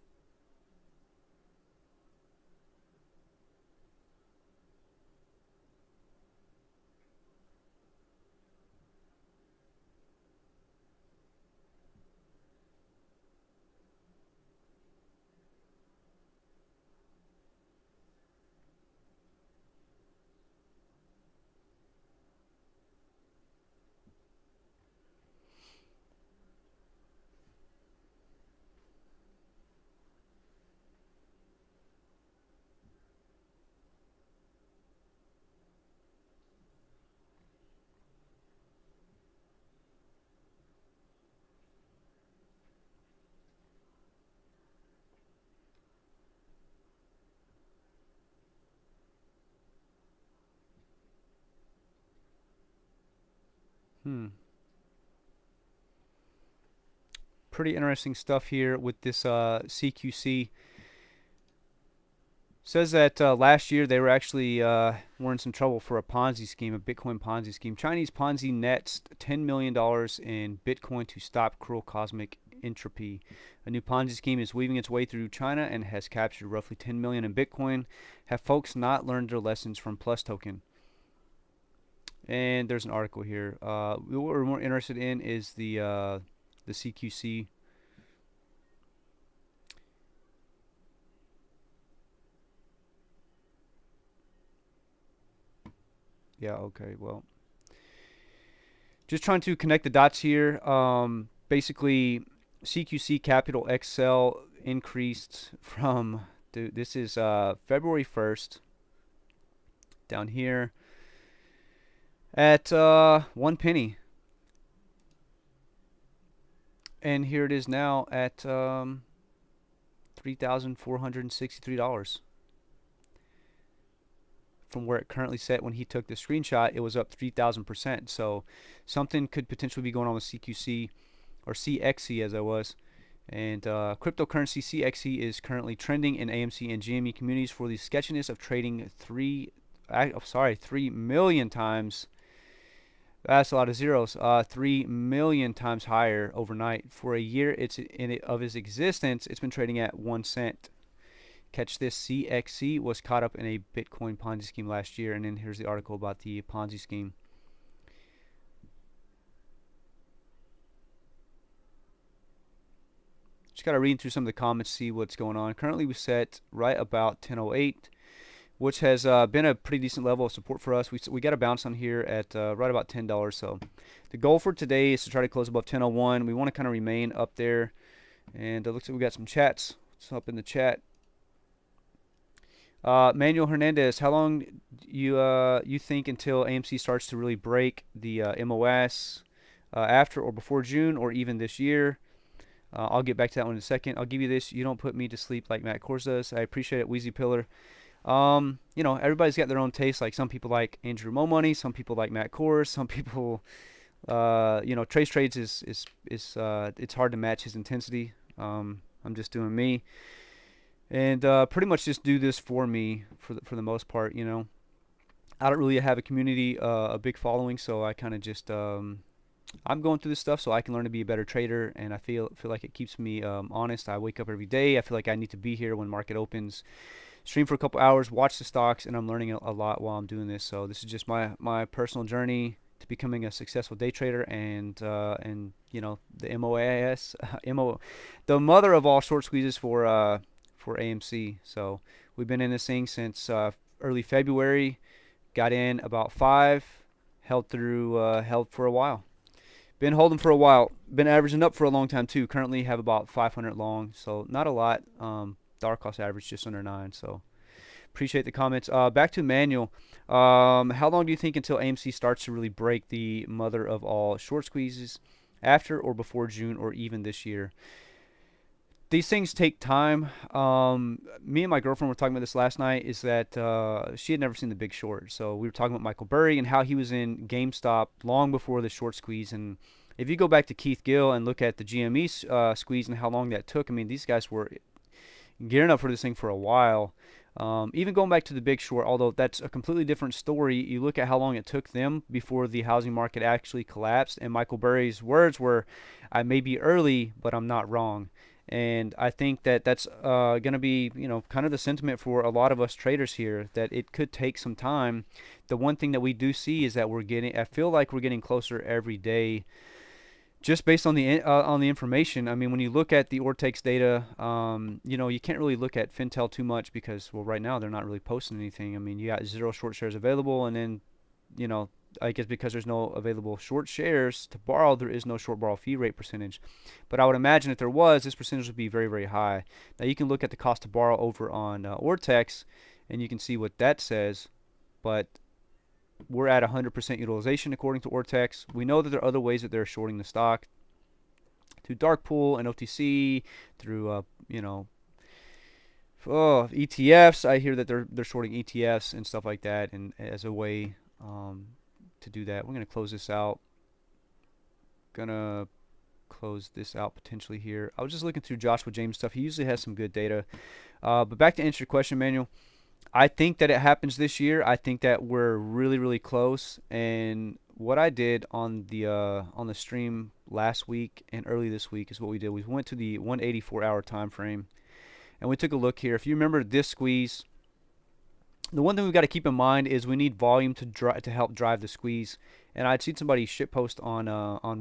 Hmm. Pretty interesting stuff here with this CQC. Says that last year they were actually were in some trouble for a Ponzi scheme, a Bitcoin Ponzi scheme. Chinese Ponzi nets $10 million in Bitcoin to stop cruel cosmic entropy. A new Ponzi scheme is weaving its way through China and has captured roughly 10 million in Bitcoin. Have folks not learned their lessons from Plus Token? And there's an article here. What we're more interested in is the CQC. Yeah, okay, well, just trying to connect the dots here. Basically, CQC Capital XL increased from, this is February 1st, down here at 1 penny. And here it is now at $3,463. From where it currently set when he took the screenshot, it was up 3,000%. So something could potentially be going on with CQC or CXC as I was. And cryptocurrency CXC is currently trending in AMC and GME communities for the sketchiness of trading 3 million times. That's a lot of zeros. 3 million times higher overnight. For a year, of its existence, it's been trading at 1 cent. Catch this, CXC was caught up in a Bitcoin Ponzi scheme last year, and then here's the article about the Ponzi scheme. Just got to read through some of the comments, see what's going on. Currently, we set right about 10:08, which has been a pretty decent level of support for us. We got a bounce on here at right about $10. So the goal for today is to try to close above 10:01. We want to kind of remain up there, and it looks like we got some chats. What's up in the chat? Manuel Hernandez, how long you think until AMC starts to really break the MOS after or before June or even this year? I'll get back to that one in a second. I'll give you this. You don't put me to sleep like Matt Kors does. I appreciate it, Wheezy Pillar. Everybody's got their own taste. Like some people like Andrew Mo Money, some people like Matt Kors, some people, Trace Trades is it's hard to match his intensity. I'm just doing me, and pretty much just do this for me for the most part. I don't really have a community, a big following, so I kind of just I'm going through this stuff so I can learn to be a better trader, and I feel like it keeps me honest. I wake up every day. I feel like I need to be here when market opens, stream for a couple hours, watch the stocks, and I'm learning a lot while I'm doing this. So this is just my personal journey to becoming a successful day trader, and the MOAS MO the mother of all short squeezes for AMC. So we've been in this thing since early February. Got in about 5, held for a while. Been holding for a while. Been averaging up for a long time too. Currently have about 500 long, so not a lot. Dollar cost average just under 9. So appreciate the comments. Back to Manuel. How long do you think until AMC starts to really break the mother of all short squeezes? After or before June or even this year? These things take time. Me and my girlfriend were talking about this last night. Is that she had never seen The Big Short, so we were talking about Michael Burry and how he was in GameStop long before the short squeeze. And if you go back to Keith Gill and look at the GME squeeze and how long that took, I mean, these guys were gearing up for this thing for a while. Even going back to The Big Short, although that's a completely different story, you look at how long it took them before the housing market actually collapsed. And Michael Burry's words were, "I may be early, but I'm not wrong." And I think that that's going to be, kind of the sentiment for a lot of us traders here, that it could take some time. The one thing that we do see is that I feel like we're getting closer every day, just based on the information. I mean, when you look at the Ortex data, you can't really look at Fintel too much because, well, right now they're not really posting anything. I mean, you got 0 short shares available, and then, you know, I guess because there's no available short shares to borrow, there is no short borrow fee rate percentage. But I would imagine if there was, this percentage would be very, very high. Now you can look at the cost to borrow over on Ortex, and you can see what that says. But we're at 100% utilization according to Ortex. We know that there are other ways that they're shorting the stock through dark pool and OTC, through ETFs. I hear that they're shorting ETFs and stuff like that, and as a way to do that. We're gonna close this out. Gonna close this out potentially here. I was just looking through Joshua James stuff. He usually has some good data. But back to answer your question, Manuel. I think that it happens this year. I think that we're really, really close. And what I did on the stream last week and early this week is what we did. We went to the 184-hour time frame, and we took a look here. If you remember this squeeze, the one thing we've got to keep in mind is we need volume to help drive the squeeze. And I'd seen somebody shitpost on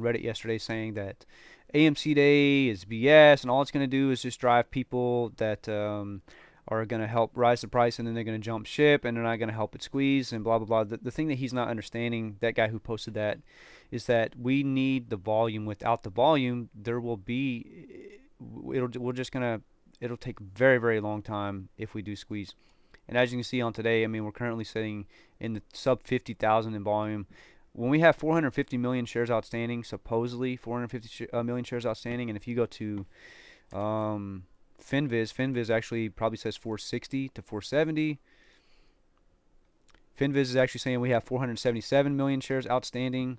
Reddit yesterday saying that AMC Day is BS, and all it's going to do is just drive people that are going to help rise the price, and then they're going to jump ship, and they're not going to help it squeeze, and blah, blah, blah. The thing that he's not understanding, that guy who posted that, is that we need the volume. Without the volume, there will be, it'll take a very, very long time if we do squeeze. And as you can see on today, I mean, we're currently sitting in the sub 50,000 in volume. When we have 450 million shares outstanding, supposedly 450 million shares outstanding, and if you go to FinViz actually probably says 460 to 470. FinViz is actually saying we have 477 million shares outstanding.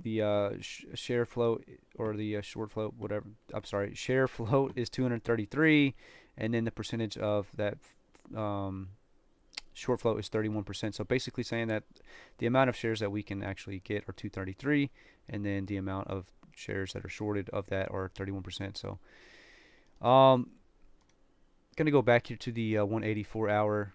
The share float, or the short float, whatever. I'm sorry, share float is 233, and then the percentage of that short float is 31%. So basically saying that the amount of shares that we can actually get are 233, and then the amount of shares that are shorted of that are 31%. So gonna go back here to the 184-hour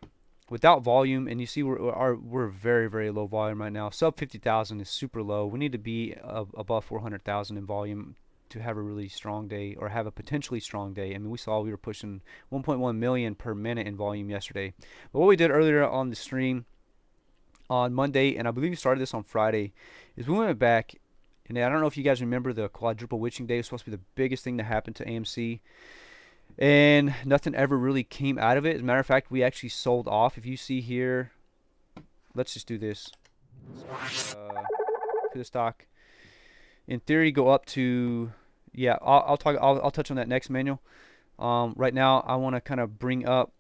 without volume, and you see we're very, very low volume right now. Sub 50,000 is super low. We need to be above 400,000 in volume to have a really strong day, or have a potentially strong day. I mean, we were pushing 1.1 million per minute in volume yesterday. But what we did earlier on the stream on Monday, and I believe we started this on Friday, is we went back, and I don't know if you guys remember the quadruple witching day. It was supposed to be the biggest thing to happen to AMC. and nothing ever really came out of it. As a matter of fact, we actually sold off. If you see here, let's just do this. To the stock. In theory, go up to, yeah, I'll touch on that next, manual. Right now, I want to kind of bring up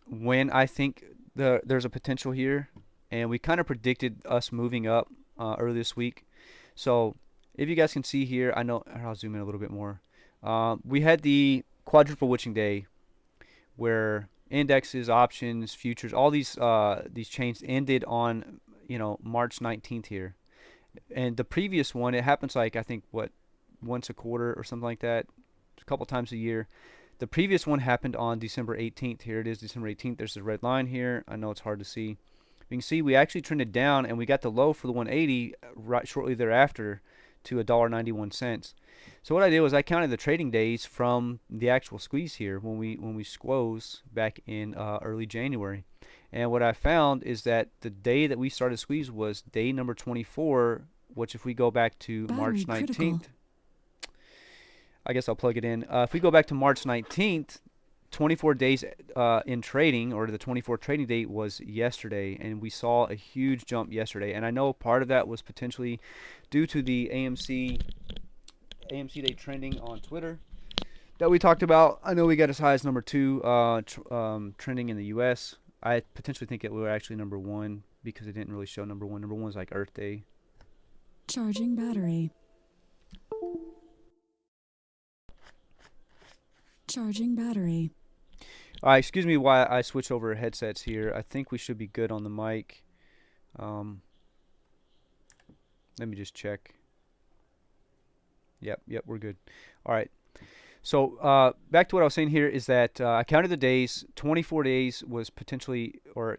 when I think there's a potential here, and we kind of predicted us moving up earlier this week. So if you guys can see here, I know I'll zoom in a little bit more. We had the quadruple witching day where indexes, options, futures, all these chains ended on March 19th here. And the previous one, it happens like I think what once a quarter or something like that, a couple times a year. The previous one happened on December 18th. Here it is, December 18th. There's the red line here. I know it's hard to see. You can see we actually trended down and we got the low for the 180 right shortly thereafter to $1.91. So what I did was I counted the trading days from the actual squeeze here when we squoze back in early January. And what I found is that the day that we started squeeze was day number 24, which if we go back to Battery March critical. 19th, I guess I'll plug it in. If we go back to March 19th, 24 days in trading, or the 24 trading date was yesterday, and we saw a huge jump yesterday. And I know part of that was potentially due to the AMC day trending on Twitter that we talked about. I know we got as high as number 2 trending in the U.S. I potentially think it were actually number 1 because it didn't really show number 1. Number 1 was like Earth Day. Charging battery. Charging battery. Excuse me while I switch over headsets here. I think we should be good on the mic. Um, Let me just check. Yep, we're good. All right. So back to what I was saying here is that I counted the days. 24 days was potentially, or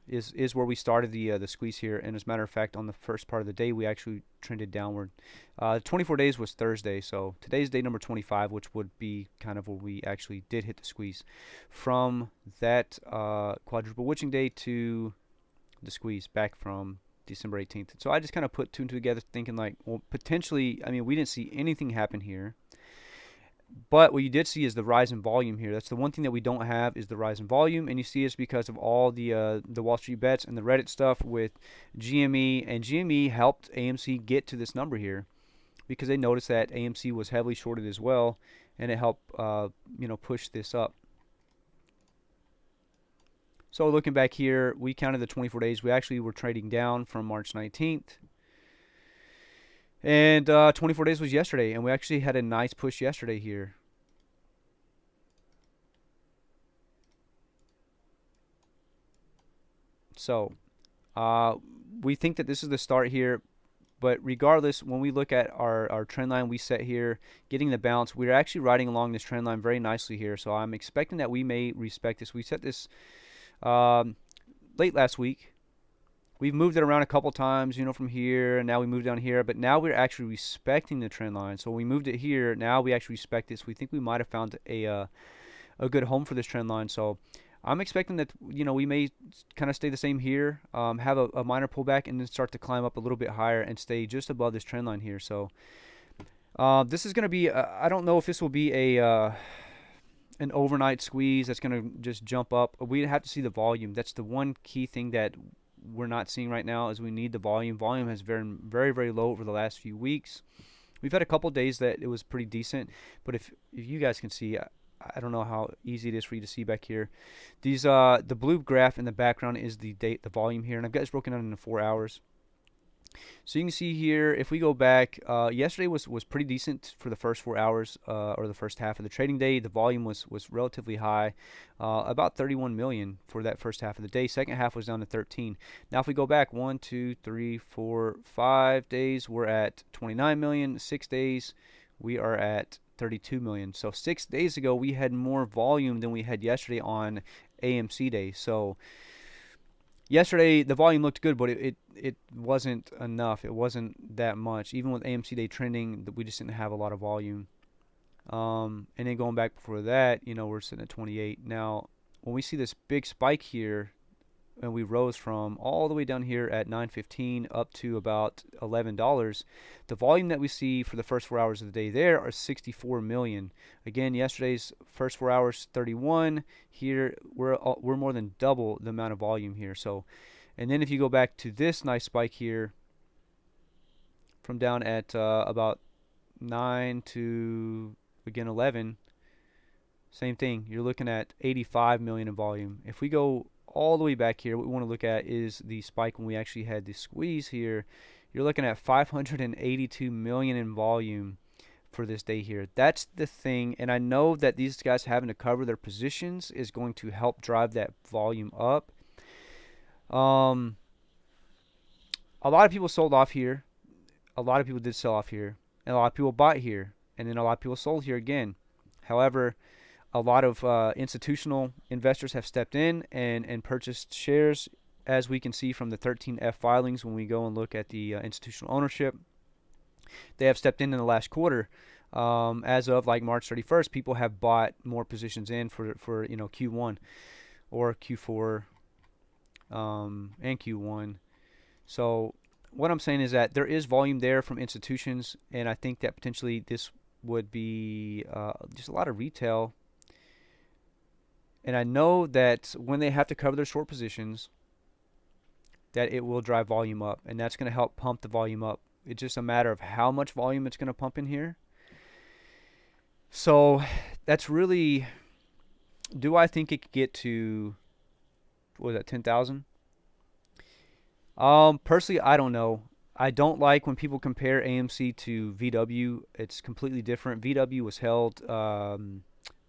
is where we started the squeeze here. And as a matter of fact, on the first part of the day, we actually trended downward. 24 days was Thursday, so today's day number 25, which would be kind of where we actually did hit the squeeze. From that quadruple witching day to the squeeze back from December 18th. So I just kind of put two and two together, thinking like, well, potentially, I mean, we didn't see anything happen here. But what you did see is the rise in volume here. That's the one thing that we don't have is the rise in volume, and you see it's because of all the Wall Street bets and the Reddit stuff with GME, and GME helped AMC get to this number here because they noticed that AMC was heavily shorted as well, and it helped push this up. So looking back here, we counted the 24 days. We actually were trading down from March 19th. And 24 days was yesterday, and we actually had a nice push yesterday here. So we think that this is the start here. But regardless, when we look at our trend line we set here, getting the bounce, we're actually riding along this trend line very nicely here. So I'm expecting that we may respect this. We set this late last week. We've moved it around a couple times, from here, and now we moved down here, but now we're actually respecting the trend line. So we moved it here, now we actually respect this. We think we might have found a good home for this trend line. So I'm expecting that, we may kind of stay the same here, have a minor pullback, and then start to climb up a little bit higher and stay just above this trend line here. So this is going to be, I don't know if this will be an overnight squeeze that's going to just jump up. We have to see the volume. That's the one key thing that we're not seeing right now is we need the volume. Volume has been very, very low over the last few weeks. We've had a couple days that it was pretty decent, but if you guys can see, I don't know how easy it is for you to see back here. These the blue graph in the background is the volume here, and I've got this broken down into 4 hours. So you can see here, if we go back, yesterday was pretty decent for the first 4 hours or the first half of the trading day. The volume was relatively high, about 31 million for that first half of the day. Second half was down to 13. Now if we go back 1, 2, 3, 4, 5 days, we're at 29 million. 6 days, we are at 32 million. So 6 days ago, we had more volume than we had yesterday on AMC day. So yesterday the volume looked good, but it wasn't enough. It wasn't that much. Even with AMC day trending, we just didn't have a lot of volume. And then going back before that, we're sitting at 28. Now, when we see this big spike here, and we rose from all the way down here at 9.15 up to about $11. The volume that we see for the first 4 hours of the day there are 64 million. Again, yesterday's first 4 hours 31. Here we're more than double the amount of volume here. So, and then if you go back to this nice spike here from down at about 9 to again 11, same thing. You're looking at 85 million in volume. If we go all the way back here, what we want to look at is the spike when we actually had the squeeze here. You're looking at 582 million in volume for this day here. That's the thing, and I know that these guys having to cover their positions is going to help drive that volume up. A lot of people sold off here. A lot of people did sell off here, and a lot of people bought here, and then a lot of people sold here again. However, a lot of institutional investors have stepped in and purchased shares, as we can see from the 13F filings when we go and look at the institutional ownership. They have stepped in the last quarter. As of like March 31st, people have bought more positions in for Q1 or Q4 and Q1. So what I'm saying is that there is volume there from institutions, and I think that potentially this would be just a lot of retail. And I know that when they have to cover their short positions, that it will drive volume up, and that's going to help pump the volume up. It's just a matter of how much volume it's going to pump in here. So that's really, do I think it could get to, what was that, 10,000? Personally, I don't know. I don't like when people compare AMC to VW. It's completely different. VW was held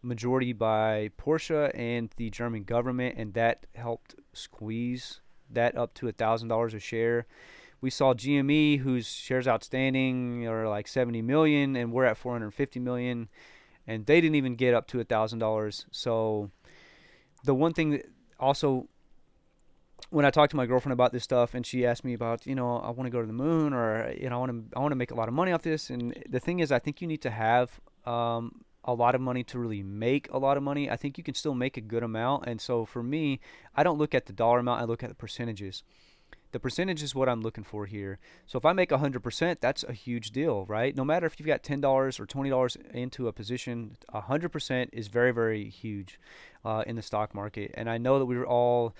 majority by Porsche and the German government, and that helped squeeze that up to $1,000 a share. We saw GME, whose shares outstanding are like 70 million, and we're at 450 million, and they didn't even get up to $1,000. So the one thing that also, when I talked to my girlfriend about this stuff, and she asked me about, I want to go to the moon, or I want to make a lot of money off this. And the thing is, I think you need to have a lot of money to really make a lot of money. I think you can still make a good amount. And so for me, I don't look at the dollar amount, I look at the percentages. The percentage is what I'm looking for here. So if I make 100%, that's a huge deal, right? No matter if you've got $10 or $20 into a position, 100% is very, very huge in the stock market. And I know that we were all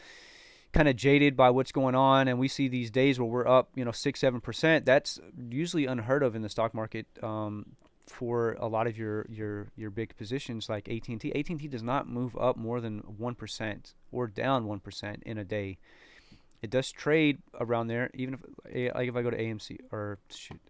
kind of jaded by what's going on, and we see these days where we're up 6-7%. That's usually unheard of in the stock market for a lot of your big positions like AT&T. AT&T does not move up more than 1% or down 1% in a day. It does trade around there, even if I go to AMC or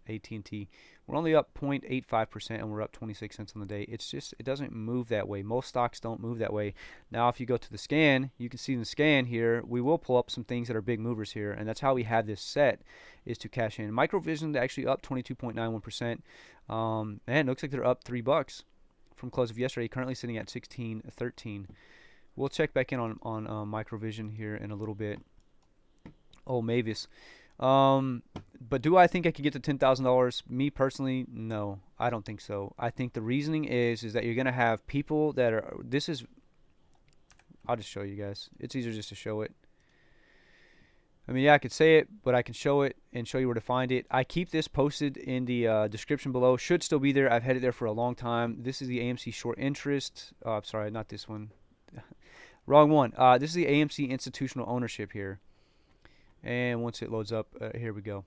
AT&T, we're only up 0.85% and we're up 26 cents on the day. It's just, it doesn't move that way. Most stocks don't move that way. Now, if you go to the scan, you can see in the scan here, we will pull up some things that are big movers here, and that's how we have this set, is to cash in. Microvision actually up 22.91%. And it looks like they're up $3 from close of yesterday, currently sitting at 16.13. We'll check back in on Microvision here in a little bit. Oh, Mavis. But do I think I could get to $10,000? Me personally, no, I don't think so. I think the reasoning is that you're going to have people that are, I'll just show you guys. It's easier just to show it. I mean, yeah, I could say it, but I can show it and show you where to find it. I keep this posted in the description below. Should still be there. I've had it there for a long time. This is the AMC short interest. I'm sorry, not this one. Wrong one. This is the AMC institutional ownership here. And once it loads up, here we go.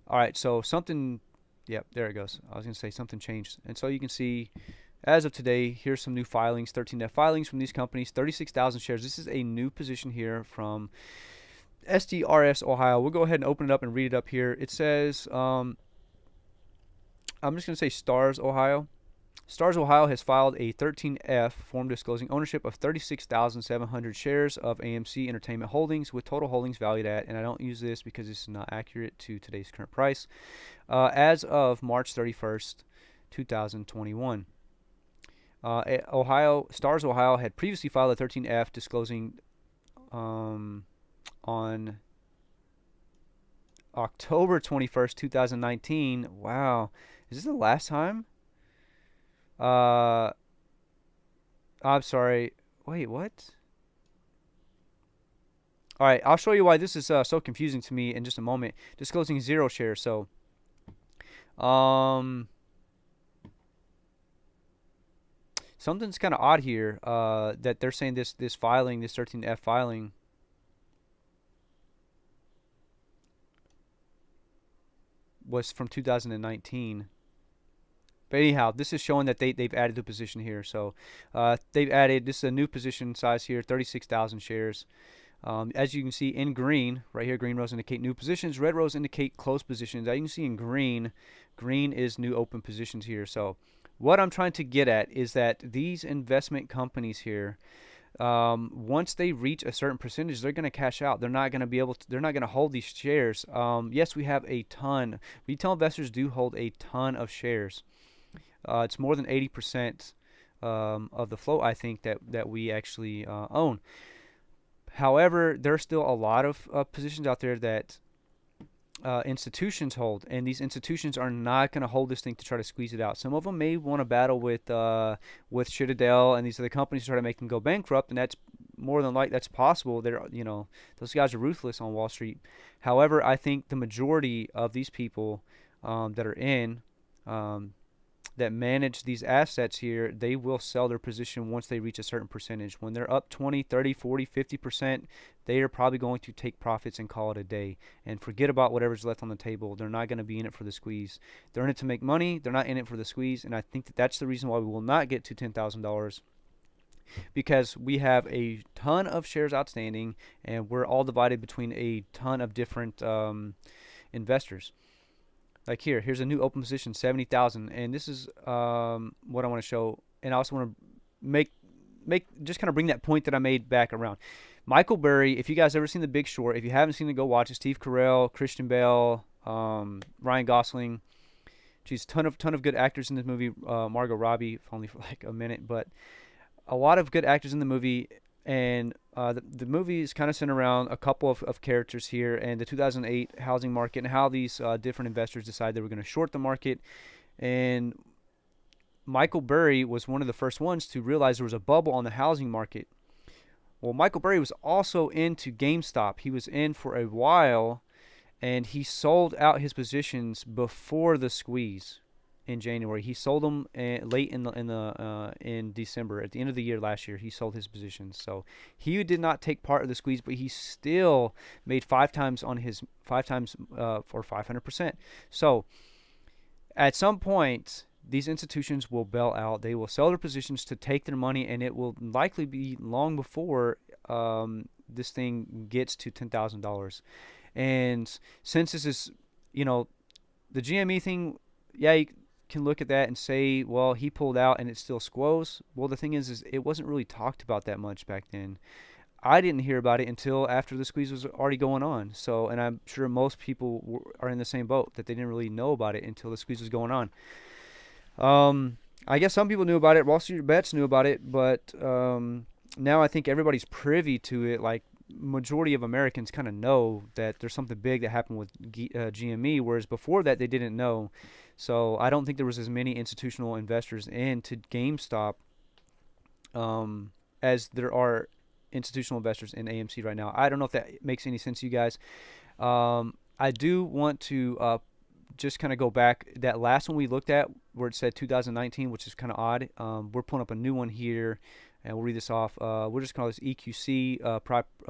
All right, so something, yep, there it goes. I was going to say something changed. And so you can see, as of today, here's some new filings, 13F filings from these companies, 36,000 shares. This is a new position here from SDRS Ohio. We'll go ahead and open it up and read it up here. It says, I'm just going to say Stars Ohio. Stars Ohio has filed a 13F form disclosing ownership of 36,700 shares of AMC Entertainment Holdings, with total holdings valued at, and I don't use this because it's not accurate to today's current price, as of March 31st, 2021. Stars Ohio had previously filed a 13F disclosing on October 21st, 2019. Wow. Is this the last time? I'm sorry. Wait, what? All right, I'll show you why this is so confusing to me in just a moment. Disclosing zero shares. So, um, something's kind of odd here. That they're saying this filing, this 13F filing, was from 2019. But anyhow, this is showing that they've added the position here. So, they've added, this is a new position size here, 36,000 shares. As you can see in green, right here, green rows indicate new positions. Red rows indicate closed positions. As you can see in green, green is new open positions here. So what I'm trying to get at is that these investment companies here, once they reach a certain percentage, they're going to cash out. They're not going to be able to, they're not going to hold these shares. Yes, we have a ton. Retail investors do hold a ton of shares. It's more than 80% of the float, I think, that we actually own. However, there's still a lot of positions out there that institutions hold, and these institutions are not going to hold this thing to try to squeeze it out. Some of them may want to battle with Citadel and these other companies to try to make them go bankrupt, and that's more than like that's possible. They're those guys are ruthless on Wall Street. However, I think the majority of these people that are in that manage these assets here, they will sell their position once they reach a certain percentage. When they're up 20, 30, 40, 50%, they are probably going to take profits and call it a day and forget about whatever's left on the table. They're not going to be in it for the squeeze. They're in it to make money. They're not in it for the squeeze. And I think that that's the reason why we will not get to $10,000, because we have a ton of shares outstanding and we're all divided between a ton of different investors. Like here's a new open position, 70,000, and this is what I want to show. And I also want to make just kind of bring that point that I made back around. Michael Burry, if you guys ever seen The Big Short, if you haven't seen it, go watch it. Steve Carell, Christian Bale, Ryan Gosling. Geez, ton of good actors in this movie. Margot Robbie, if only for like a minute, but a lot of good actors in the movie. And the movie is kind of centered around a couple of characters here and the 2008 housing market and how these different investors decided they were going to short the market. And Michael Burry was one of the first ones to realize there was a bubble on the housing market. Well, Michael Burry was also into GameStop. He was in for a while, and he sold out his positions before the squeeze in January. He sold them late in December, at the end of the year last year. He sold his positions, so he did not take part of the squeeze, but he still made five times for 500%. So at some point, these institutions will bail out. They will sell their positions to take their money, and it will likely be long before this thing gets to $10,000. And since this is, the GME thing, yeah, you can look at that and say, well, he pulled out and it still squoze. Well, the thing is it wasn't really talked about that much back then. I didn't hear about it until after the squeeze was already going on. So, and I'm sure most people are in the same boat, that they didn't really know about it until the squeeze was going on. I guess some people knew about it. Wall Street Bets knew about it, but now I think everybody's privy to it. Like, majority of Americans kind of know that there's something big that happened with GME, whereas before that they didn't know. So I don't think there was as many institutional investors into GameStop as there are institutional investors in AMC right now. I don't know if that makes any sense to you guys. I do want to just kind of go back. That last one we looked at where it said 2019, which is kind of odd. We're pulling up a new one here, and we'll read this off. We'll just call this EQC.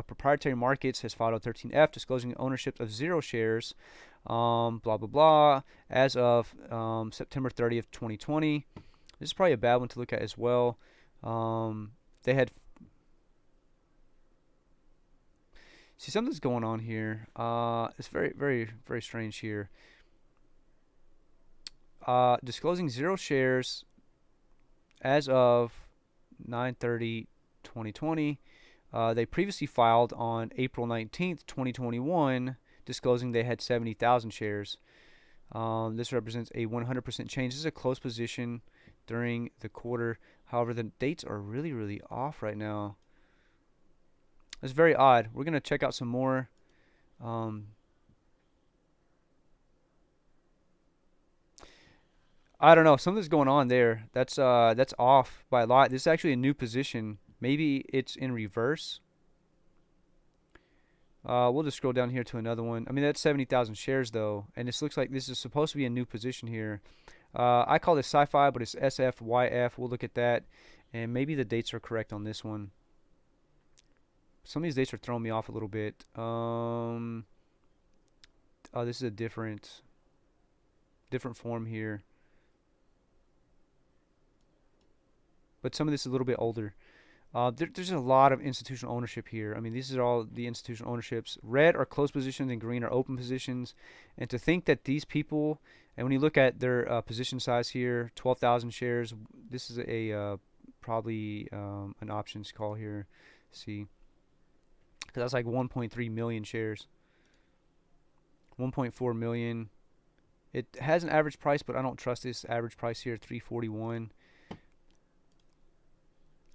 Proprietary Markets has filed a 13F disclosing ownership of 0 shares, blah, blah, blah, as of September 30th, 2020. This is probably a bad one to look at as well. They had... See, something's going on here. It's very, very, very strange here. Disclosing 0 shares as of 9/30/2020. They previously filed on April 19th, 2021, disclosing they had 70,000 shares. This represents a 100% change. This is a close position during the quarter. However, the dates are really, really off right now. It's very odd. We're going to check out some more. I don't know. Something's going on there. That's off by a lot. This is actually a new position. Maybe it's in reverse. We'll just scroll down here to another one. I mean, that's 70,000 shares though, and this looks like this is supposed to be a new position here. I call this sci-fi, but it's SFYF. We'll look at that, and maybe the dates are correct on this one. Some of these dates are throwing me off a little bit. Oh, this is a different form here, but some of this is a little bit older. There's a lot of institutional ownership here. I mean, these are all the institutional ownerships. Red are closed positions and green are open positions. And to think that these people, and when you look at their position size here, 12,000 shares, this is a probably an options call here. See, because that's like 1.3 million shares, 1.4 million. It has an average price, but I don't trust this average price here, 341.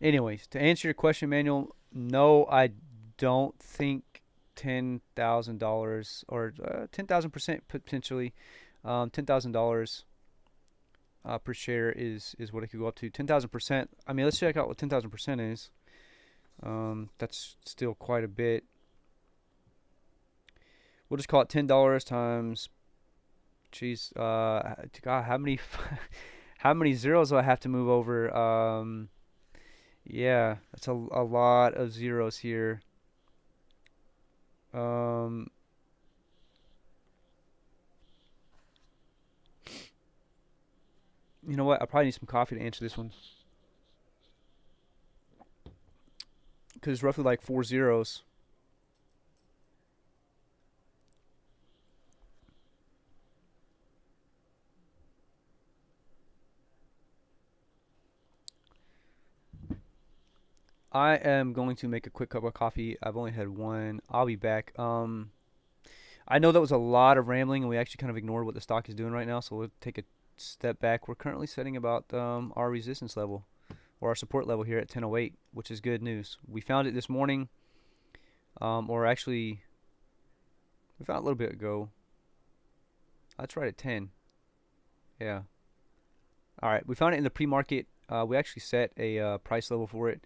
Anyways, to answer your question, Manuel, no, I don't think $10,000 or 10,000% potentially, $10,000 per share is what it could go up to. 10,000%. I mean, let's check out what 10,000% is. That's still quite a bit. We'll just call it $10 times. Geez, God, how many how many zeros do I have to move over? Yeah, that's a lot of zeros here. Um, you know what? I probably need some coffee to answer this one because it's roughly like four zeros. I am going to make a quick cup of coffee. I've only had one. I'll be back. I know that was a lot of rambling, and we actually kind of ignored what the stock is doing right now, so we'll take a step back. We're currently setting about our resistance level or our support level here at 1008, which is good news. We found it this morning, or actually, we found it a little bit ago. That's right at 10. Yeah. All right, we found it in the pre-market. We actually set a price level for it,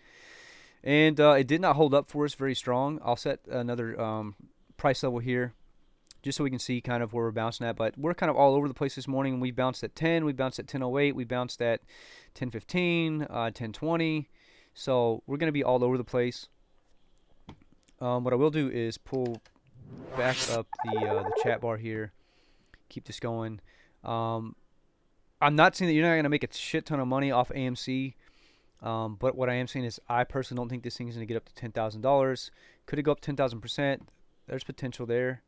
and it did not hold up for us very strong. I'll set another price level here just so we can see kind of where we're bouncing at. But we're kind of all over the place this morning. We bounced at 10, we bounced at 10:08, we bounced at 10:15, 10:20. So we're going to be all over the place. What I will do is pull back up the chat bar here, keep this going. I'm not saying that you're not going to make a shit ton of money off AMC. But what I am saying is I personally don't think this thing is going to get up to $10,000. Could it go up 10,000%? There's potential there.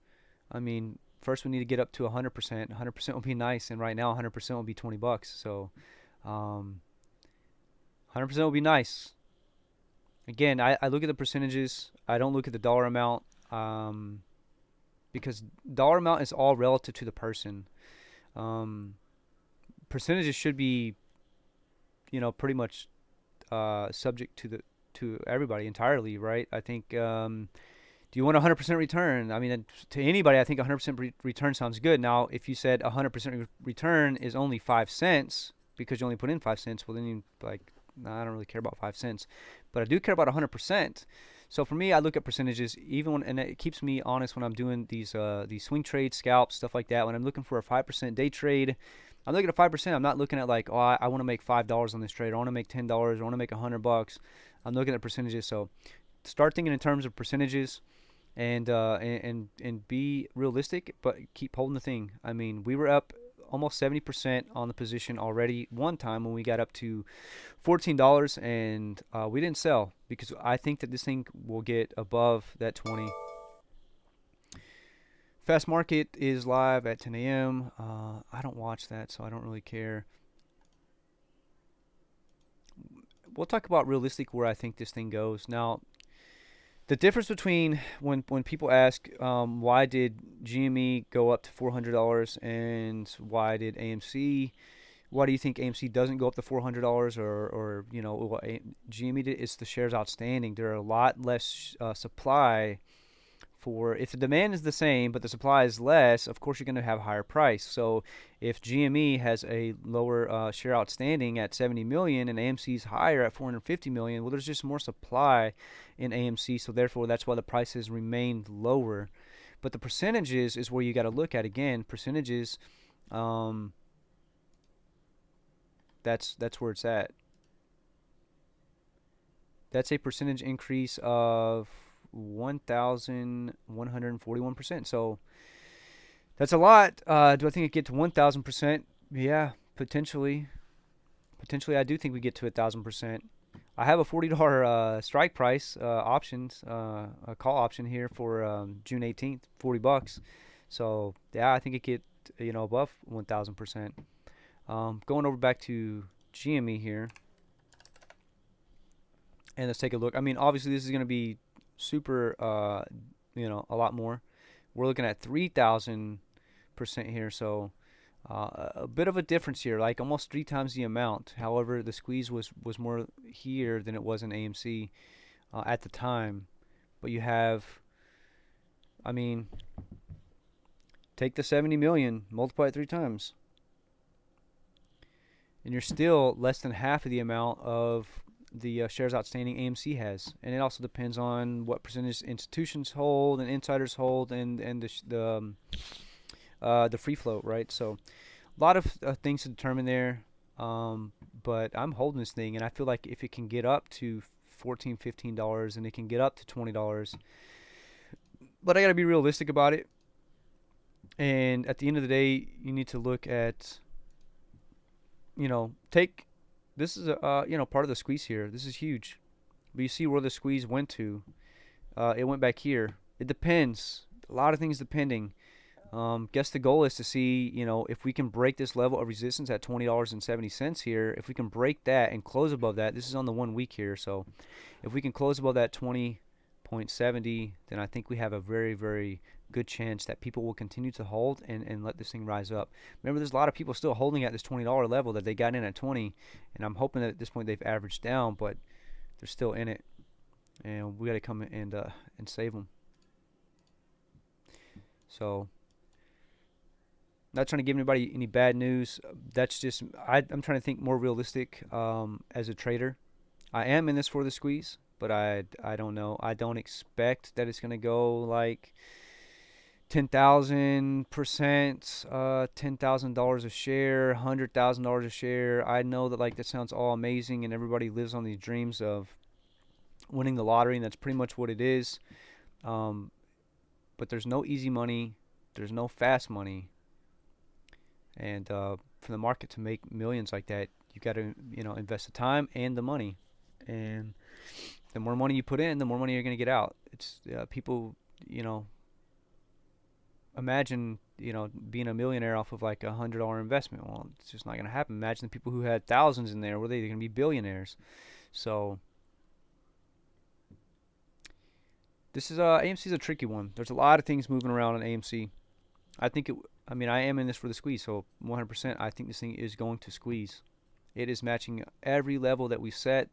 I mean, first we need to get up to 100%. 100% would be nice, and right now 100% would be 20 bucks. So, 100% would be nice. Again, I look at the percentages. I don't look at the dollar amount, because dollar amount is all relative to the person. Percentages should be, pretty much subject to everybody entirely, right? I think. Do you want a 100% return? I mean, to anybody, I think 100% return sounds good. Now, if you said 100% return is only 5 cents because you only put in 5 cents, well, then you like, nah, I don't really care about 5 cents. But I do care about 100%. So for me, I look at percentages, even when, and it keeps me honest when I'm doing these swing trades, scalps, stuff like that. When I'm looking for a 5% day trade, I'm looking at 5%. I'm not looking at like, oh, I want to make $5 on this trade, or I want to make $10, or I want to make $100. I'm looking at percentages. So start thinking in terms of percentages. And be realistic, but keep holding the thing. I mean, we were up almost 70% on the position already one time when we got up to $14, and we didn't sell because I think that this thing will get above that 20. Fast Market is live at 10 a.m. I don't watch that, so I don't really care. We'll talk about realistic where I think this thing goes. Now, the difference between when people ask why did GME go up to $400 and why did AMC, why do you think AMC doesn't go up to $400, or what GME did, it's the shares outstanding. There are a lot less supply for if the demand is the same but the supply is less, of course you're going to have a higher price. So if GME has a lower share outstanding at 70 million and AMC is higher at 450 million, well, there's just more supply in AMC, so therefore that's why the prices remained lower. But the percentages is where you got to look at again. Percentages, um, that's where it's at. That's a percentage increase of 1,141%. So that's a lot. Do I think it get to 1,000%? Yeah, potentially. Potentially, I do think we get to 1,000%. I have a $40 strike price options, a call option here for June 18th, $40. So yeah, I think it get above 1,000%. Going over back to GME here, and let's take a look. I mean, obviously this is going to be super, a lot more. We're looking at 3,000% here, so a bit of a difference here, like almost 3 times the amount. However, the squeeze was more here than it was in AMC at the time. But you have, I mean, take the 70 million, multiply it 3 times, and you're still less than half of the amount of the shares outstanding AMC has. And it also depends on what percentage institutions hold and insiders hold, and the free float, right? So a lot of things to determine there. But I'm holding this thing, and I feel like if it can get up to $14, $15, and it can get up to $20, but I got to be realistic about it. And at the end of the day, you need to look at, take this is a part of the squeeze here. This is huge, but you see where the squeeze went to. It went back here. It depends. A lot of things depending. Guess the goal is to see, if we can break this level of resistance at $20.70 here. If we can break that and close above that, this is on the 1 week here. So if we can close above that 20.70, then I think we have a very, very good chance that people will continue to hold and let this thing rise up. Remember, there's a lot of people still holding at this $20 level that they got in at 20, and I'm hoping that at this point they've averaged down, but they're still in it, and we got to come and save them. So, not trying to give anybody any bad news. That's just I'm trying to think more realistic as a trader. I am in this for the squeeze, but I don't know. I don't expect that it's gonna go like 10,000%, $10,000 a share, $100,000 a share. I know that like that sounds all amazing, and everybody lives on these dreams of winning the lottery, and that's pretty much what it is. Um, but there's no easy money. There's no fast money. And for the market to make millions like that, you got to invest the time and the money. And the more money you put in, the more money you're going to get out. It's people, imagine being a millionaire off of like $100 investment. Well, it's just not going to happen. Imagine the people who had thousands in there. Were they going to be billionaires? So this is AMC is a tricky one. There's a lot of things moving around on AMC. I mean, I am in this for the squeeze, so 100%. I think this thing is going to squeeze. It is matching every level that we set.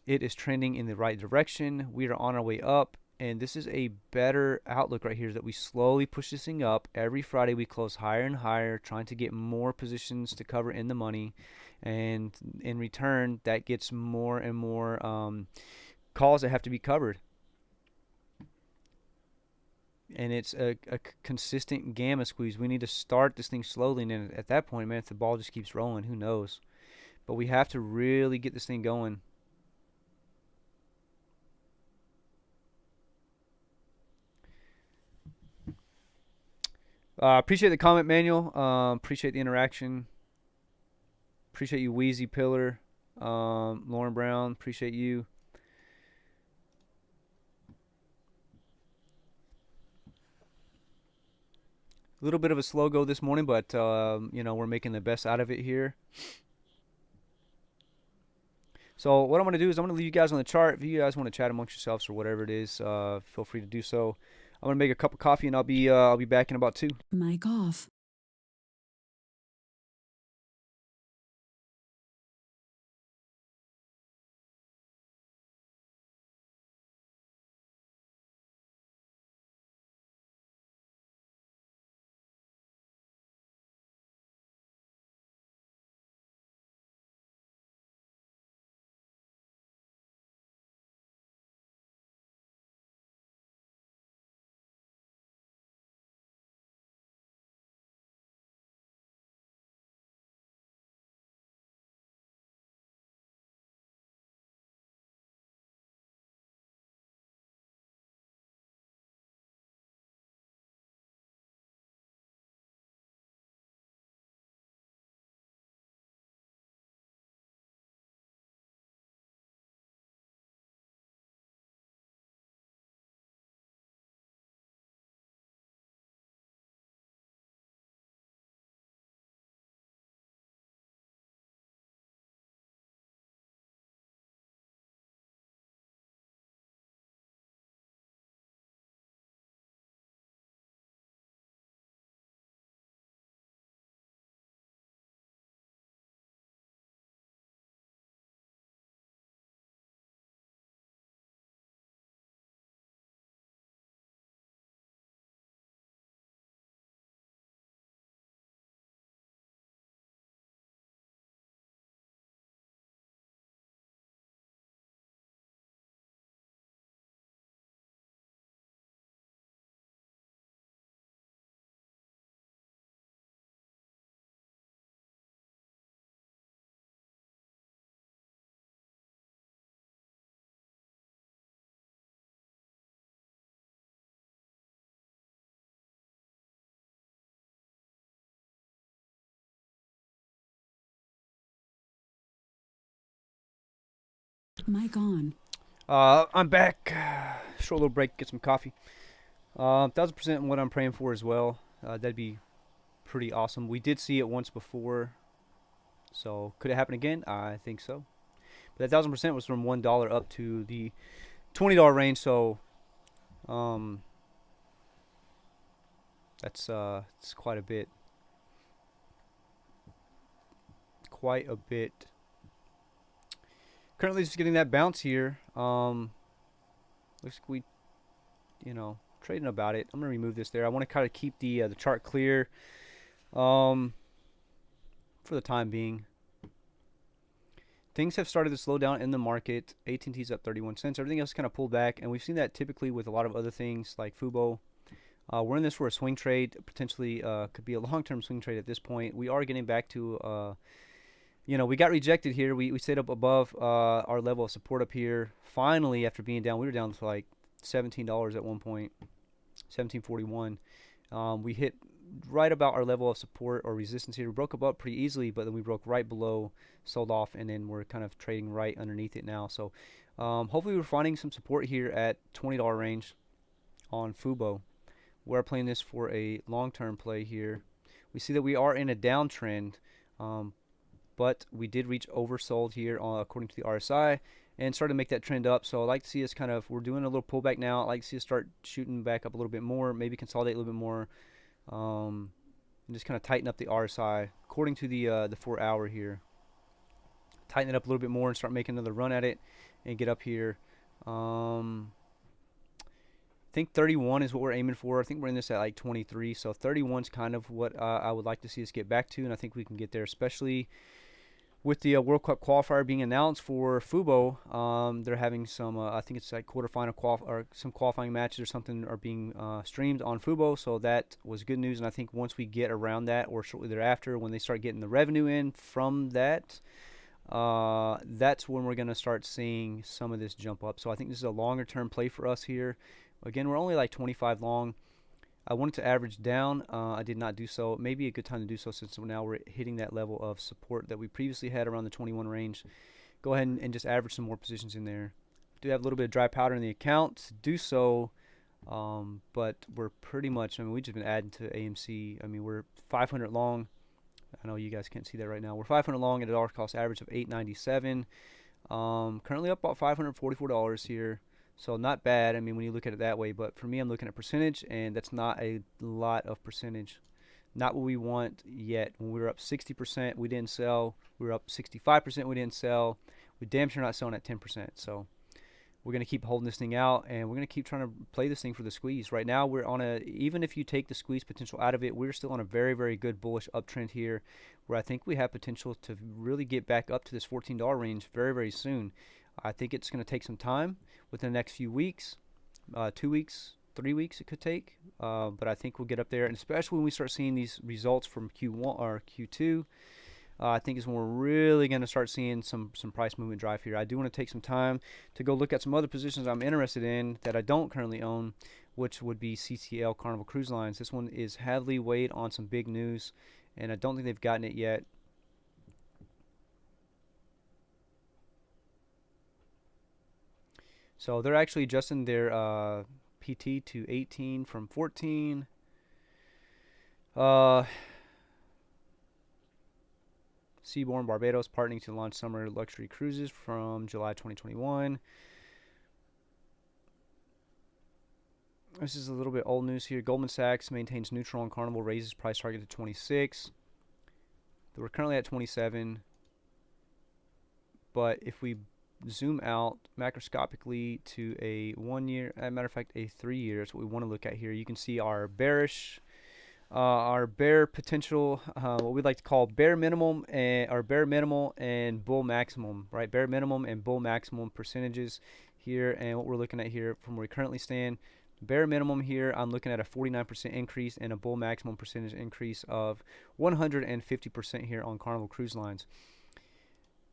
It is trending in the right direction. We are on our way up, and this is a better outlook right here, that we slowly push this thing up. Every Friday we close higher and higher, trying to get more positions to cover in the money, and in return that gets more and more calls that have to be covered. And it's a consistent gamma squeeze. We need to start this thing slowly, and then at that point, man, if the ball just keeps rolling, who knows? But we have to really get this thing going. Appreciate the comment, Manuel. Appreciate the interaction. Appreciate you, Wheezy Pillar. Lauren Brown, appreciate you. A little bit of a slow go this morning, but we're making the best out of it here. So what I'm going to do is I'm going to leave you guys on the chart. If you guys want to chat amongst yourselves or whatever it is, feel free to do so. I'm going to make a cup of coffee, and I'll be back in about 2. Mic off. Mic on. I'm back. Short little break, get some coffee. 1000% what I'm praying for as well. That'd be pretty awesome. We did see it once before, so could it happen again? I think so. But that 1000% was from $1 up to the $20 range, so um, it's quite a bit. Quite a bit. Currently, just getting that bounce here. Looks like we, trading about it. I'm gonna remove this there. I want to kind of keep the chart clear, for the time being. Things have started to slow down in the market. AT&T's up 31 cents. Everything else kind of pulled back, and we've seen that typically with a lot of other things like Fubo. We're in this for a swing trade, potentially could be a long-term swing trade at this point. We are getting back to, we got rejected here. We stayed up above our level of support up here. Finally, after being down, we were down to like $17 at one point, 17.41. We hit right about our level of support or resistance here. We broke above pretty easily, but then we broke right below, sold off, and then we're kind of trading right underneath it now. So hopefully we're finding some support here at $20 range on Fubo. We're playing this for a long-term play here. We see that we are in a downtrend, but we did reach oversold here according to the RSI and started to make that trend up. So I'd like to see us we're doing a little pullback now. I'd like to see us start shooting back up a little bit more, maybe consolidate a little bit more, and just kind of tighten up the RSI according to the 4 hour here. Tighten it up a little bit more and start making another run at it and get up here. I think 31 is what we're aiming for. I think we're in this at like 23, so 31 is kind of what I would like to see us get back to, and I think we can get there, especially with the World Cup qualifier being announced for Fubo. They're having some, I think it's like quarterfinal or some qualifying matches or something are being streamed on Fubo, so that was good news. And I think once we get around that, or shortly thereafter, when they start getting the revenue in from that, that's when we're going to start seeing some of this jump up. So I think this is a longer term play for us here. Again, we're only like 25 long. I wanted to average down. I did not do so. Maybe a good time to do so since now we're hitting that level of support that we previously had around the 21 range. Go ahead and just average some more positions in there. Do have a little bit of dry powder in the account to do so, but we're pretty much, we've just been adding to AMC. We're 500 long. I know you guys can't see that right now. We're 500 long at a dollar cost average of $8.97. Currently up about $544 here. So not bad, when you look at it that way. But for me, I'm looking at percentage, and that's not a lot of percentage. Not what we want yet. When we were up 60%, we didn't sell. We were up 65%, we didn't sell. We damn sure not selling at 10%. So we're going to keep holding this thing out, and we're going to keep trying to play this thing for the squeeze. Right now, we're on even if you take the squeeze potential out of it, we're still on a very, very good bullish uptrend here, where I think we have potential to really get back up to this $14 range very, very soon. I think it's going to take some time within the next few weeks, 2 weeks, 3 weeks it could take, but I think we'll get up there, and especially when we start seeing these results from Q1 or Q2, I think is when we're really going to start seeing some price movement drive here. I do want to take some time to go look at some other positions I'm interested in that I don't currently own, which would be CCL Carnival Cruise Lines. This one is heavily weighed on some big news, and I don't think they've gotten it yet. So they're actually adjusting their PT to 18 from 14. Seabourn Barbados partnering to launch summer luxury cruises from July 2021. This is a little bit old news here. Goldman Sachs maintains neutral on Carnival, raises price target to 26. We're currently at 27. But if we zoom out macroscopically to a 1 year, as a matter of fact a 3 year is what we want to look at here. You can see our bear potential, what we like to call bear minimum and bull maximum, right? Bear minimum and bull maximum percentages here, and what we're looking at here from where we currently stand. Bear minimum here, I'm looking at a 49% increase and a bull maximum percentage increase of 150% here on Carnival Cruise Lines.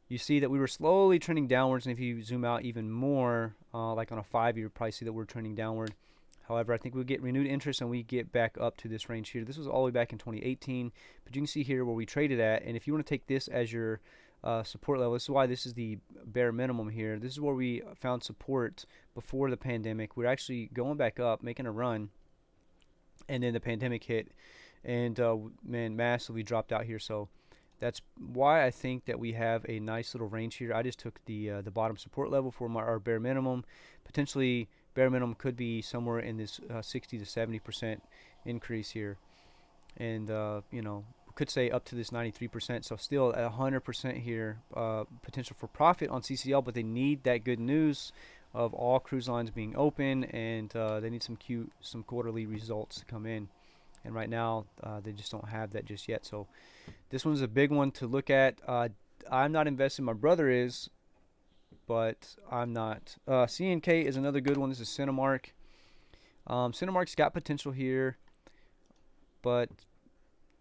You see that we were slowly trending downwards, and if you zoom out even more, like on a 5 year, probably see that we're trending downward. However, I think we'll get renewed interest and we get back up to this range here. This was all the way back in 2018, but you can see here where we traded at, and if you want to take this as your support level. This is why this is the bare minimum here. This is where we found support before the pandemic. We're actually going back up, making a run, and then the pandemic hit, and man, massively dropped out here. So that's why I think that we have a nice little range here. I just took the bottom support level for our bare minimum. Potentially, bare minimum could be somewhere in this 60 to 70% increase here, and you know, could say up to this 93%. So still at 100% here, potential for profit on CCL, but they need that good news of all cruise lines being open, and they need some quarterly results to come in. And right now, they just don't have that just yet. So this one's a big one to look at. I'm not investing. My brother is, but I'm not. CNK is another good one. This is Cinemark. Cinemark's got potential here, but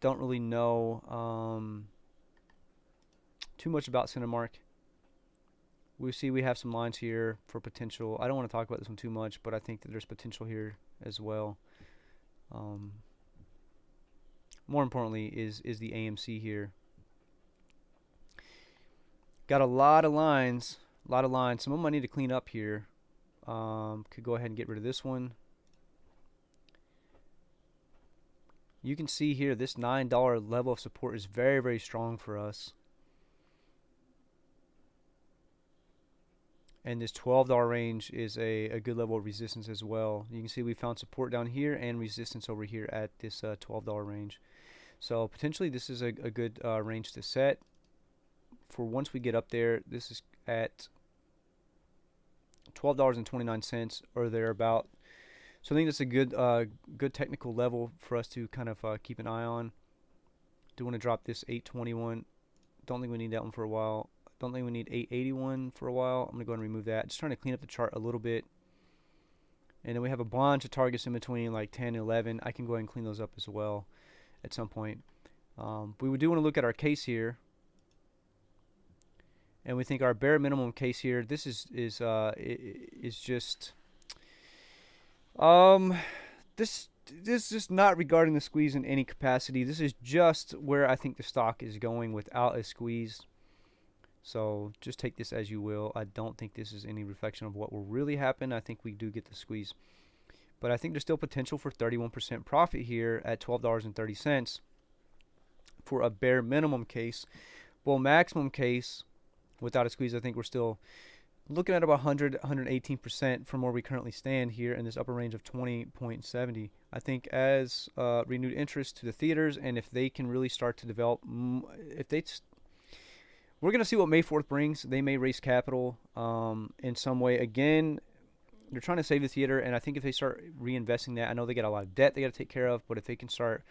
don't really know too much about Cinemark. We see we have some lines here for potential. I don't want to talk about this one too much, but I think that there's potential here as well. More importantly is the AMC here. Got a lot of lines, Some of them I need to clean up here. Could go ahead and get rid of this one. You can see here this $9 level of support is very, very strong for us. And this $12 range is a good level of resistance as well. You can see we found support down here and resistance over here at this $12 range. So potentially this is a good range to set for once we get up there. This is at $12.29 or thereabout. So I think that's a good technical level for us to kind of keep an eye on. Do want to drop this 821. Don't think we need that one for a while. Don't think we need 881 for a while. I'm going to go ahead and remove that. Just trying to clean up the chart a little bit. And then we have a bunch of targets in between, like 10 and 11. I can go ahead and clean those up as well at some point. We do want to look at our case here. And we think our bare minimum case here, this is just this is just not regarding the squeeze in any capacity. This is just where I think the stock is going without a squeeze. So just take this as you will. I don't think this is any reflection of what will really happen. I think we do get the squeeze. But I think there's still potential for 31% profit here at $12.30 for a bare minimum case. Well, maximum case without a squeeze, I think we're still looking at about 118% from where we currently stand here in this upper range of 20.70. I think as renewed interest to the theaters, and if they can really start to develop, we're going to see what May 4th brings. They may raise capital in some way. Again, they're trying to save the theater, and I think if they start reinvesting that, I know they got a lot of debt they got to take care of, but if they can start,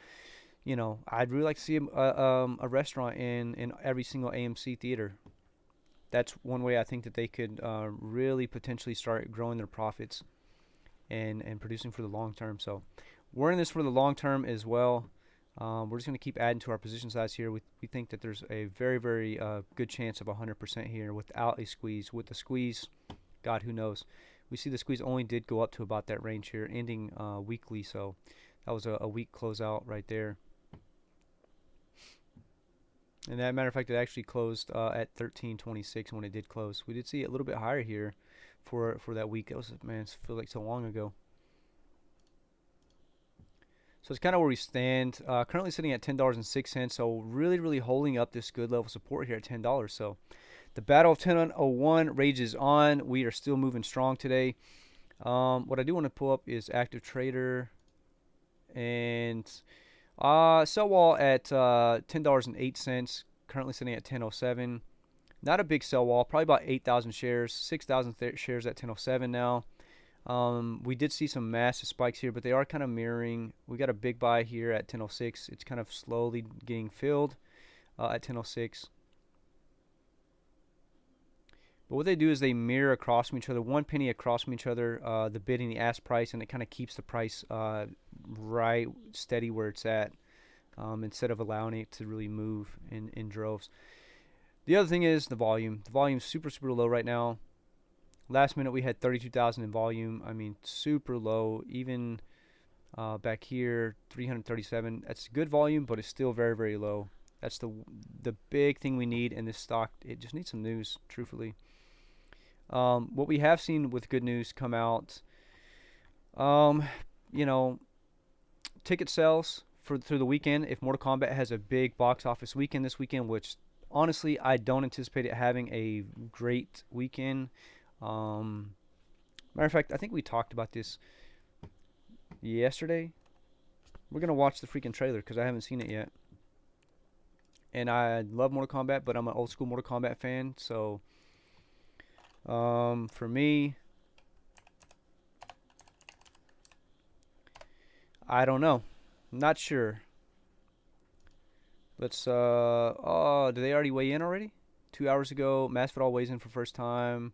you know, I'd really like to see a restaurant in every single AMC theater. That's one way I think that they could really potentially start growing their profits and producing for the long term. So we're in this for the long term as well. We're just going to keep adding to our position size here. We think that there's a very, very good chance of 100% here without a squeeze. With the squeeze, God, who knows? We see the squeeze only did go up to about that range here, ending weekly. So that was a weak closeout right there. And as a matter of fact, it actually closed at 13.26 when it did close. We did see it a little bit higher here for that week. It was, man, it feels like so long ago. So it's kind of where we stand. Currently sitting at $10.06. So really, really holding up this good level of support here at $10. So the battle of 10.01 rages on. We are still moving strong today. What I do want to pull up is active trader and sell wall at $10.08. Currently sitting at 10.07. Not a big sell wall. Probably about 8,000 shares. 6,000 shares at 10.07 now. We did see some massive spikes here, but they are kind of mirroring. We got a big buy here at 10.06. It's kind of slowly getting filled at 10.06. But what they do is they mirror across from each other, 1 penny across from each other, the bid and the ask price, and it kind of keeps the price right steady where it's at, instead of allowing it to really move in droves. The other thing is the volume. The volume is super, super low right now. Last minute we had 32,000 in volume. I mean, super low. Even back here, 337. That's good volume, but it's still very, very low. That's the big thing we need in this stock. It just needs some news, truthfully. What we have seen with good news come out, um, you know, ticket sales through the weekend. If Mortal Kombat has a big box office weekend this weekend, which honestly I don't anticipate it having a great weekend. Matter of fact, I think we talked about this yesterday. We're gonna watch the freaking trailer because I haven't seen it yet. And I love Mortal Kombat, but I'm an old school Mortal Kombat fan, so for me, I don't know. Not sure. Let's oh, did they already weigh in already? 2 hours ago, Masvidal weighs in for first time.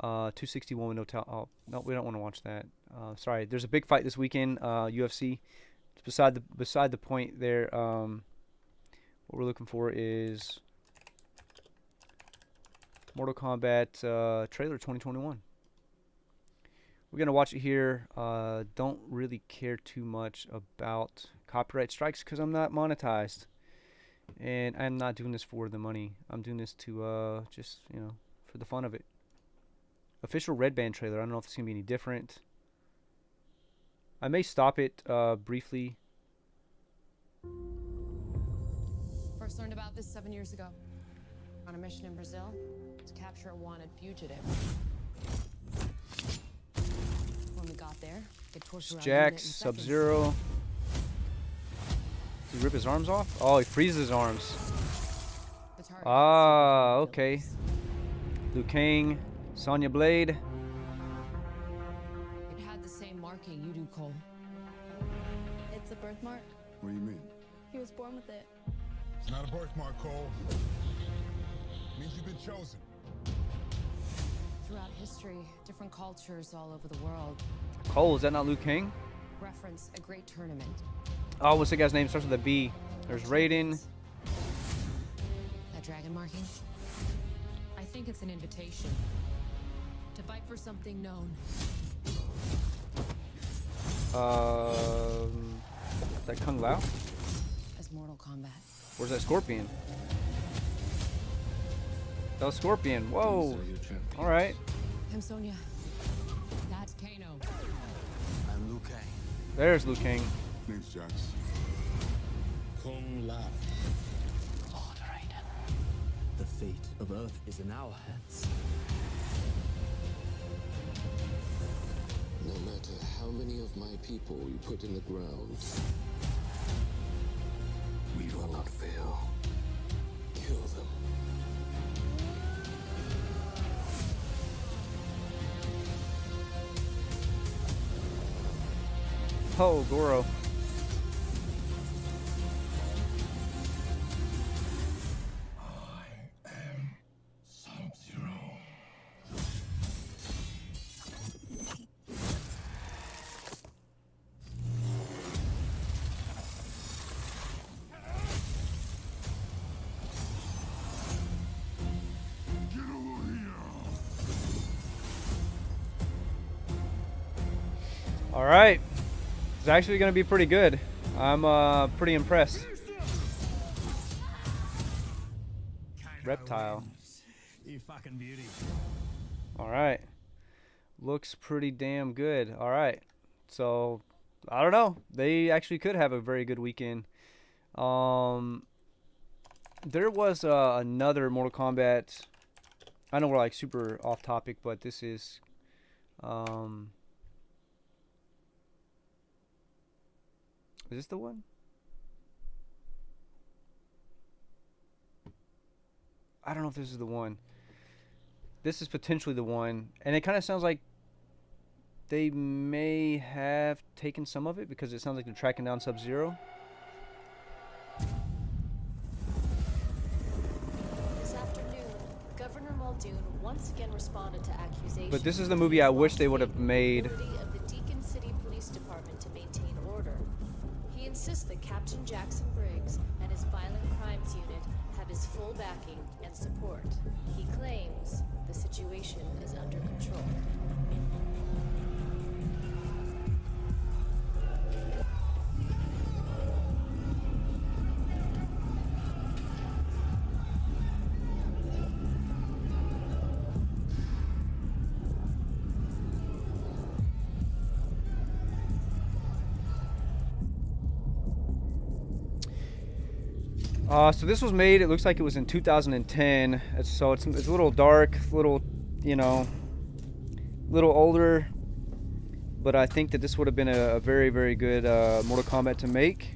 261 with no tell. Oh, no, we don't want to watch that. Sorry, there's a big fight this weekend, UFC. It's beside the point there. What we're looking for is Mortal Kombat trailer 2021. We're gonna watch it here. Don't really care too much about copyright strikes because I'm not monetized, and I'm not doing this for the money. I'm doing this to just for the fun of it. Official Red Band trailer. I don't know if it's gonna be any different. I may stop it briefly. First learned about this 7 years ago. On a mission in Brazil to capture a wanted fugitive. When we got there, they tortured Jax, Sub-Zero. Does he rip his arms off? Oh, he freezes his arms. Ah, okay. Liu Kang, Sonya Blade. It had the same marking you do, Cole. It's a birthmark. What do you mean? He was born with it. It's not a birthmark, Cole. It means you've been chosen. Throughout history, different cultures all over the world Cole, is that not Liu Kang? reference a great tournament. Oh, what's the guy's name? Starts with a B. There's Raiden. That dragon marking? I think it's an invitation to fight for something known. Is that Kung Lao? As Mortal Kombat. Where's that Scorpion? That was Scorpion. Whoa. All right. I'm Sonya. That's Kano. I'm Liu Kang. There's Liu Kang. Name's Jax. Kung Lao. Lord Raiden. The fate of Earth is in our hands. No matter how many of my people you put in the ground, we will not fail. Kill them. Oh, Goro. I am Sub-Zero. Get over here! All right. It's actually going to be pretty good. I'm pretty impressed. Reptile. You fucking beauty. All right. Looks pretty damn good. All right. So, I don't know. They actually could have a very good weekend. There was another Mortal Kombat. I know we're like super off topic, but this is this the one? I don't know if this is the one. This is potentially the one. And it kind of sounds like they may have taken some of it because it sounds like they're tracking down Sub-Zero. This afternoon, Governor Muldoon once again responded to accusations. But this is the movie I wish they would have made. Of the Deacon City Police Department to maintain order. He insists that Captain Jackson Briggs and his violent crimes unit have his full backing and support. He claims the situation is under control. So this was made, it looks like it was in 2010. So it's a little dark, little, you know, little older. But I think that this would have been a very, very good Mortal Kombat to make.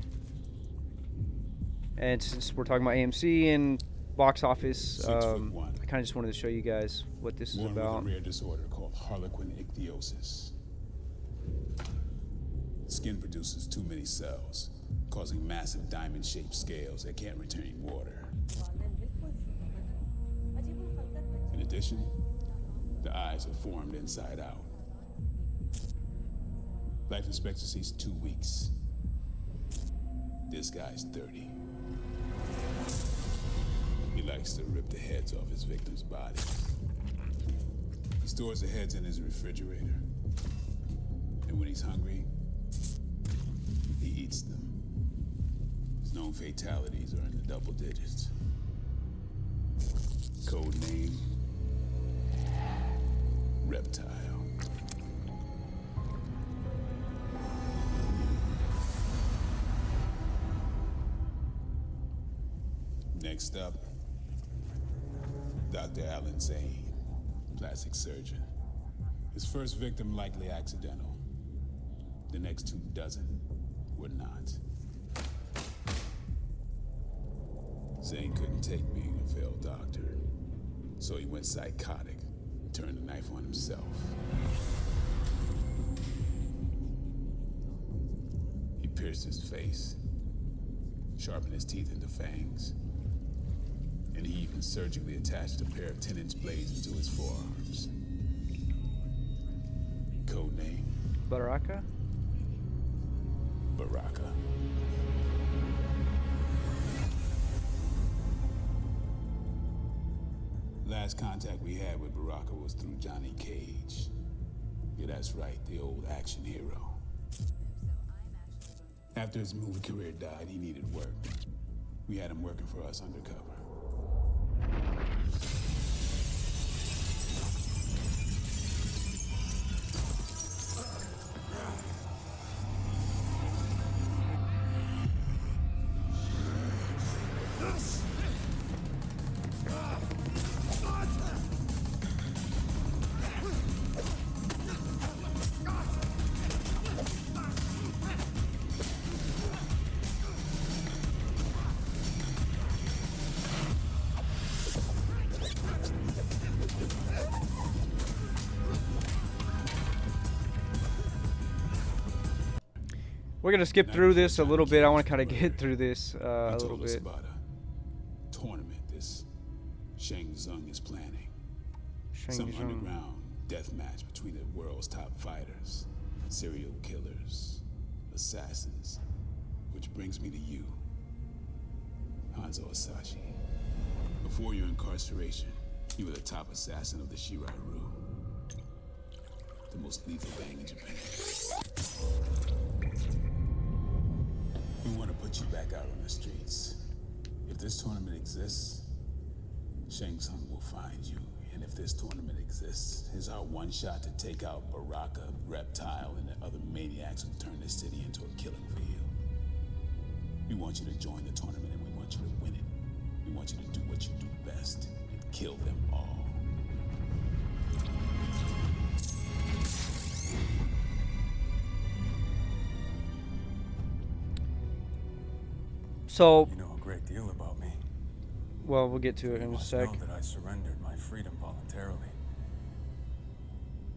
And since we're talking about AMC and box office, I kind of just wanted to show you guys what this is Born about. with a rare disorder called harlequin ichthyosis. Skin produces too many cells, causing massive diamond-shaped scales that can't retain water. In addition, the eyes are formed inside out. Life expectancy is 2 weeks. This guy's 30. He likes to rip the heads off his victims' bodies. He stores the heads in his refrigerator. And when he's hungry, he eats them. His known fatalities are in the double digits. Code name, Reptile. Next up, Dr. Alan Zane, plastic surgeon. His first victim likely accidental. The next 2 dozen were not. Zane couldn't take being a failed doctor, so he went psychotic and turned the knife on himself. He pierced his face, sharpened his teeth into fangs, and he even surgically attached a pair of 10-inch blades into his forearms. Code name, Baraka? Baraka. Last contact we had with Baraka was through Johnny Cage. Yeah, that's right, the old action hero. After his movie career died, he needed work. We had him working for us undercover. We're gonna skip through this a little bit. I want to kind of get through this a little told us bit. about a tournament this Shang Tsung is planning. Some underground death match between the world's top fighters, serial killers, assassins. Which brings me to you, Hanzo Asashi. Before your incarceration, you were the top assassin of the Shirai-Ryu, the most lethal gang in Japan. We want to put you back out on the streets. If this tournament exists, Shang Tsung will find you. And if this tournament exists, here's our one shot to take out Baraka, Reptile, and the other maniacs who turn this city into a killing field. We want you to join the tournament and we want you to win it. We want you to do what you do best and kill them all. So, You know a great deal about me. well, we'll get to it in You a must sec. know that I surrendered my freedom voluntarily.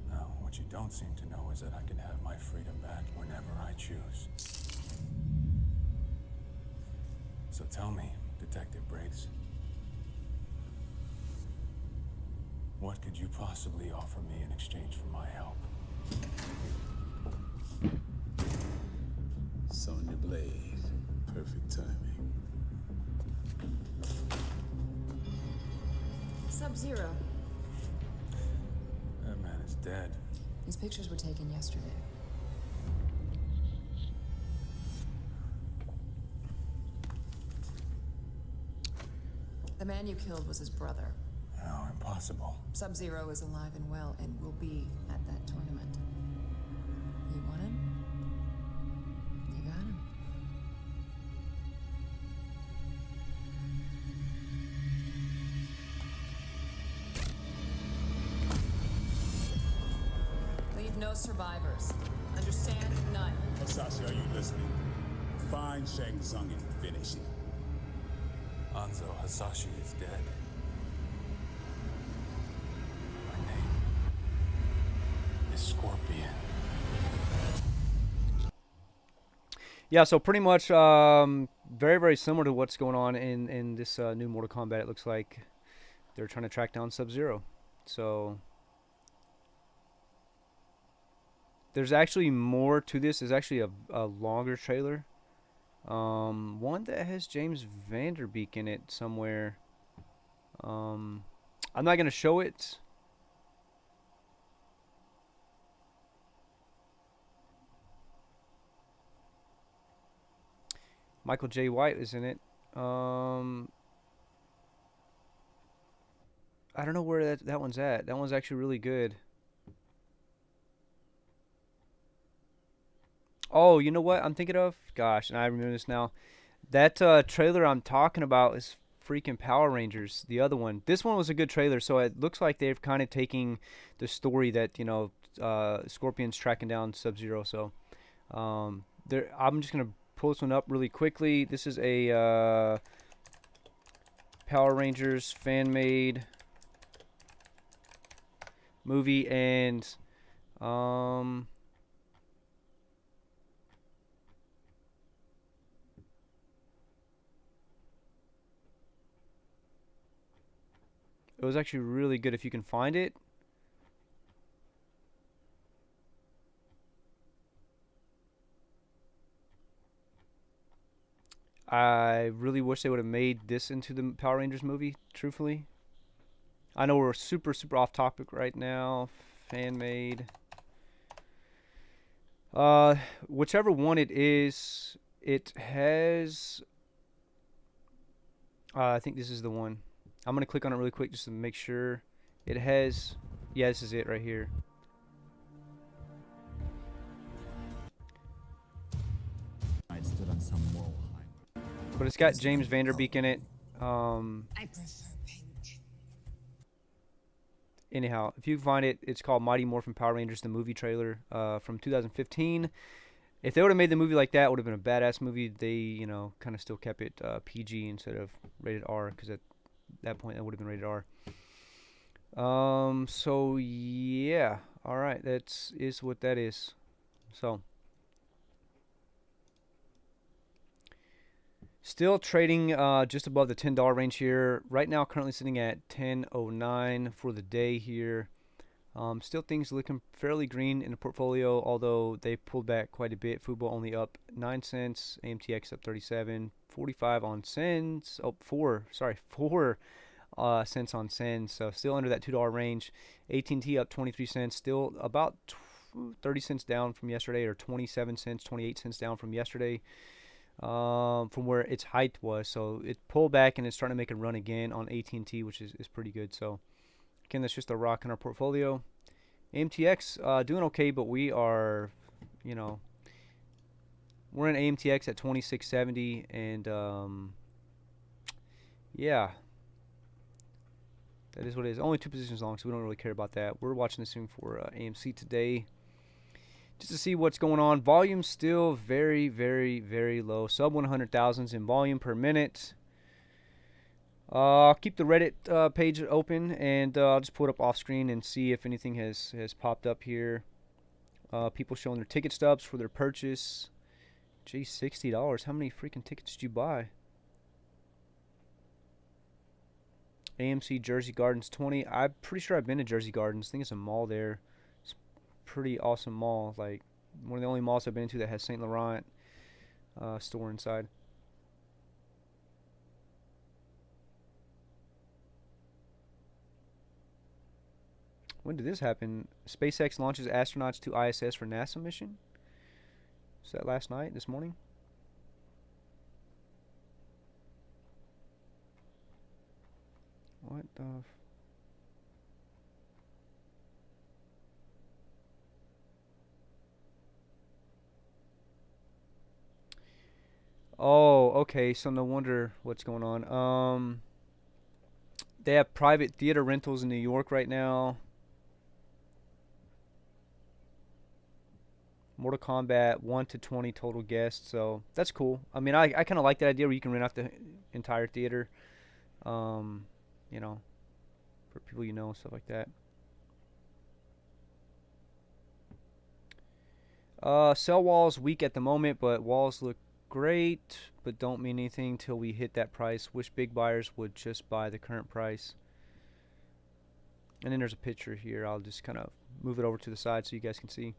Now, what you don't seem to know is that I can have my freedom back whenever I choose. So tell me, Detective Briggs, what could you possibly offer me in exchange for my help? Sonya Blade. Perfect timing. Sub-Zero. That man is dead. These pictures were taken yesterday. The man you killed was his brother. How impossible. Sub-Zero is alive and well and will be at that tournament. You want him? You got him. No survivors. Understand? None. Hasashi, are you listening? Find Shang Tsung and finish it. Anzo Hasashi is dead. My name is Scorpion. Yeah, so pretty much very, very similar to what's going on in this new Mortal Kombat. It looks like they're trying to track down Sub-Zero. So there's actually more to this. There's actually a longer trailer. One that has James Vanderbeek in it somewhere. I'm not going to show it. Michael J. White is in it. I don't know where that one's at. That one's actually really good. Oh, you know what I'm thinking of? Gosh, and I remember this now. That trailer I'm talking about is freaking Power Rangers, the other one. This one was a good trailer, so it looks like they've kind of taken the story that, you know, Scorpion's tracking down Sub-Zero. So I'm just going to pull this one up really quickly. This is a Power Rangers fan-made movie, and it was actually really good if you can find it. I really wish they would have made this into the Power Rangers movie, truthfully. I know we're super, super off topic right now. Fan made. Whichever one it is, it has. I think this is the one. I'm going to click on it really quick just to make sure. It has. Yeah, this is it right here. I stood on some moral high. But it's got James Vanderbeek in it. I prefer pink. Anyhow, if you can find it, it's called Mighty Morphin Power Rangers, the movie trailer from 2015. If they would have made the movie like that, it would have been a badass movie. They, you know, kind of still kept it PG instead of rated R, because at that point that would have been rated R. So yeah, all right, that's what that is. So still trading just above the $10 range here. Right now, currently sitting at 10.09 for the day here. Still things looking fairly green in the portfolio, although they pulled back quite a bit. Fubo only up 9 cents, AMTX up 37, 45 on cents. Oh, 4 cents on cents. So still under that $2 range. AT&T up 23 cents, still about 30 cents down from yesterday, or 27 cents, 28 cents down from yesterday. From where its height was. So it pulled back and it's starting to make a run again on AT&T, which is pretty good. So again, that's just a rock in our portfolio. AMTX doing okay, but we are, you know, we're in AMTX at 2670, and yeah, that is what it is. Only 2 positions long, so we don't really care about that. We're watching this thing for AMC today, just to see what's going on. Volume still very, very, very low. Sub 100,000s in volume per minute. I'll keep the Reddit page open, and I'll just pull it up off screen and see if anything has popped up here. People showing their ticket stubs for their purchase. Gee, $60. How many freaking tickets did you buy? AMC Jersey Gardens 20. I'm pretty sure I've been to Jersey Gardens. I think it's a mall there. It's a pretty awesome mall. Like one of the only malls I've been to that has Saint Laurent store inside. When did this happen? SpaceX launches astronauts to ISS for NASA mission. Was that last night? This morning? What the... Oh, okay. So no wonder what's going on. They have private theater rentals in New York right now. Mortal Kombat 1 to 20 total guests, so that's cool. I mean, I kind of like that idea where you can rent out the entire theater, you know, for people you know and stuff like that. Sell walls weak at the moment, but walls look great, but don't mean anything till we hit that price. Wish big buyers would just buy the current price. And then there's a picture here. I'll just kind of move it over to the side so you guys can see.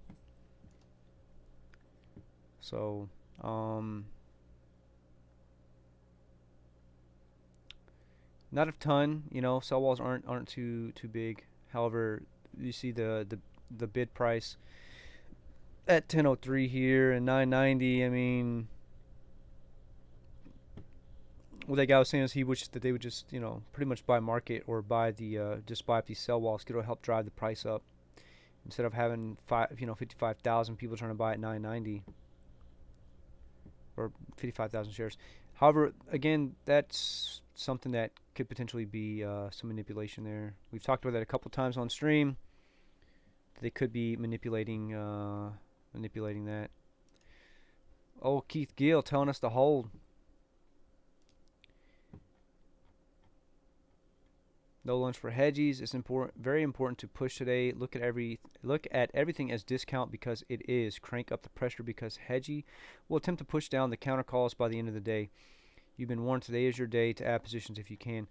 So, not a ton, you know. Sell walls aren't too big. However, you see the bid price at 1003 here and 990. I mean, what that guy was saying is he wishes that they would just, you know, pretty much buy market or buy the just buy up these sell walls. It'll help drive the price up instead of having 55,000 people trying to buy at 990 or 55,000 shares. However, again, that's something that could potentially be some manipulation there. We've talked about that a couple times on stream. They could be manipulating that. Oh, Keith Gill telling us to hold. No lunch for hedgies. It's very important to push today. Look at everything as discount because it is. Crank up the pressure because hedgy will attempt to push down the counter calls by the end of the day. You've been warned. Today is your day to add positions if you can.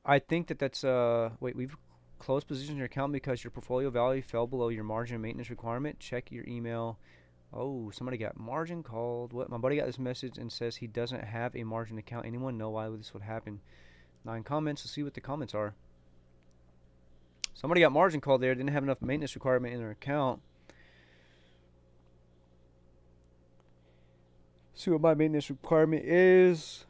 I think that's wait, we've closed positions in your account because your portfolio value fell below your margin maintenance requirement. Check your email. Oh, somebody got margin called. What? My buddy got this message and says he doesn't have a margin account. Anyone know why this would happen? 9 comments. Let's see what the comments are. Somebody got margin called there. Didn't have enough maintenance requirement in their account. See what my maintenance requirement is.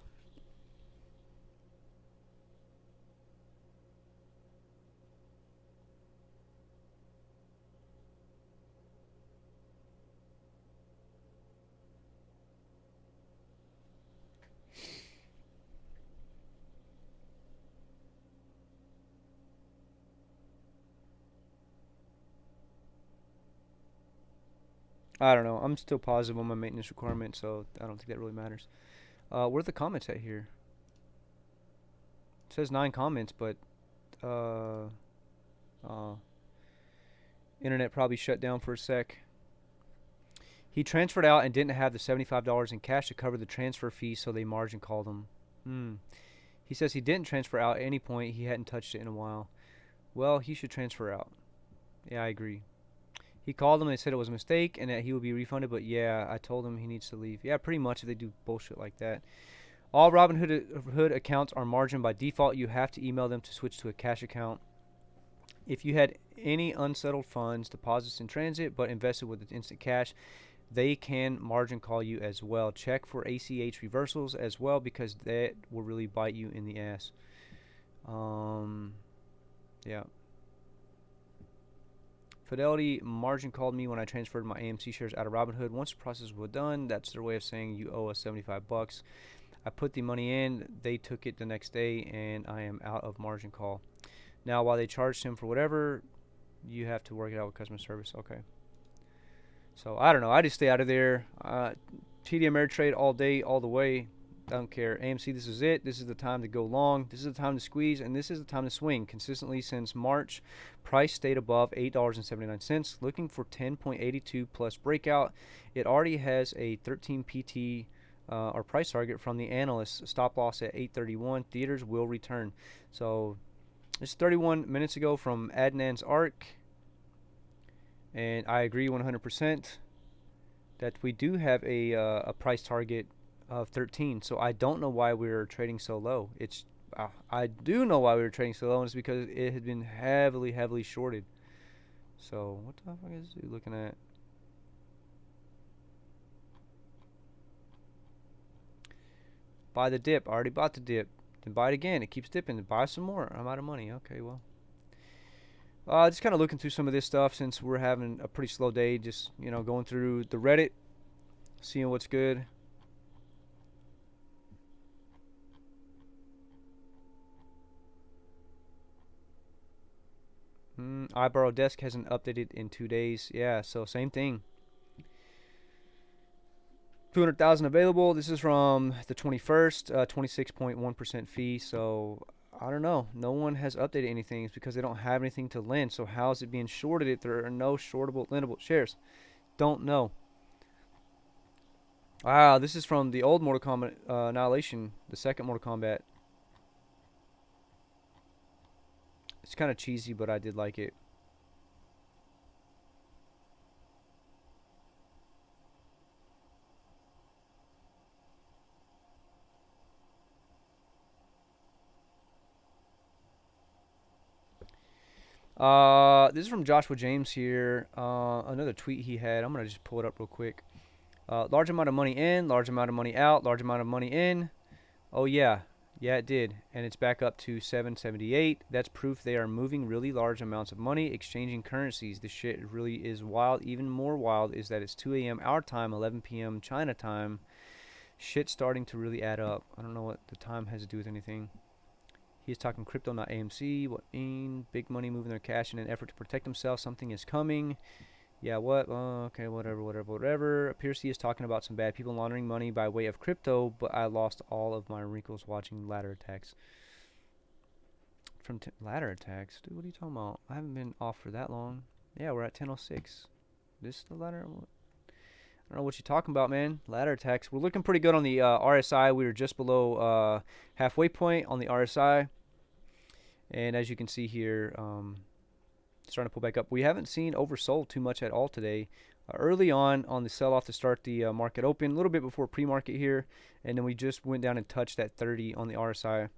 I don't know. I'm still positive on my maintenance requirement, so I don't think that really matters. Where are the comments at here? It says 9 comments, but internet probably shut down for a sec. He transferred out and didn't have the $75 in cash to cover the transfer fee, so they margin called him. He says he didn't transfer out at any point. He hadn't touched it in a while. Well, he should transfer out. Yeah, I agree. He called them and they said it was a mistake and that he would be refunded, but yeah, I told him he needs to leave. Yeah, pretty much if they do bullshit like that. All Robinhood accounts are margined by default. You have to email them to switch to a cash account. If you had any unsettled funds, deposits in transit, but invested with instant cash, they can margin call you as well. Check for ACH reversals as well because that will really bite you in the ass. Yeah. Fidelity margin called me when I transferred my AMC shares out of Robinhood. Once the process was done, that's their way of saying you owe us $75. I put the money in, they took it the next day, and I am out of margin call. Now, while they charged him for whatever, you have to work it out with customer service. Okay. So, I don't know. I just stay out of there. TD Ameritrade all day, all the way. I don't care. AMC, this is it. This is the time to go long. This is the time to squeeze, and this is the time to swing. Consistently since March, price stayed above $8.79. Looking for 10.82 plus breakout. It already has a 13 PT or price target from the analysts. Stop loss at 831. Theaters will return. So this is 31 minutes ago from Adnan's ARC, and I agree 100% that we do have a price target of 13. So I don't know why we're trading so low. I do know why we were trading so low, and it's because it had been heavily shorted. So what the fuck is he looking at? Buy the dip. I already bought the dip. Then buy it again. It keeps dipping. Buy some more. I'm out of money. Okay, well. Just kind of looking through some of this stuff since we're having a pretty slow day. Just, you know, going through the Reddit, seeing what's good. iBorrow Desk hasn't updated in 2 days. Yeah, so same thing. 200,000 available. This is from the 21st, 26.1% fee. So I don't know. No one has updated anything. It's because they don't have anything to lend. So how is it being shorted if there are no shortable, lendable shares? Don't know. Wow, this is from the old Mortal Kombat Annihilation, the second Mortal Kombat. It's kind of cheesy, but I did like it. This is from Joshua James here. Another tweet he had. I'm gonna just pull it up real quick. Large amount of money in, large amount of money out, large amount of money in. Oh yeah, yeah it did, and it's back up to 778. That's proof they are moving really large amounts of money, exchanging currencies. This shit really is wild. Even more wild is that it's 2 a.m. our time, 11 p.m. China time. Shit's starting to really add up. I don't know what the time has to do with anything. He's talking crypto, not AMC. What mean? Big money moving their cash in an effort to protect themselves. Something is coming. Yeah, what? Okay, whatever. Appears he is talking about some bad people laundering money by way of crypto, but I lost all of my wrinkles watching ladder attacks. From ladder attacks? Dude, what are you talking about? I haven't been off for that long. Yeah, we're at 10:06. This is the ladder? I don't know what you're talking about, man. Ladder attacks. We're looking pretty good on the RSI. We were just below halfway point on the RSI. And as you can see here, starting to pull back up. We haven't seen oversold too much at all today. Early on the sell-off to start the market open, a little bit before pre-market here. And then we just went down and touched that 30 on the RSI.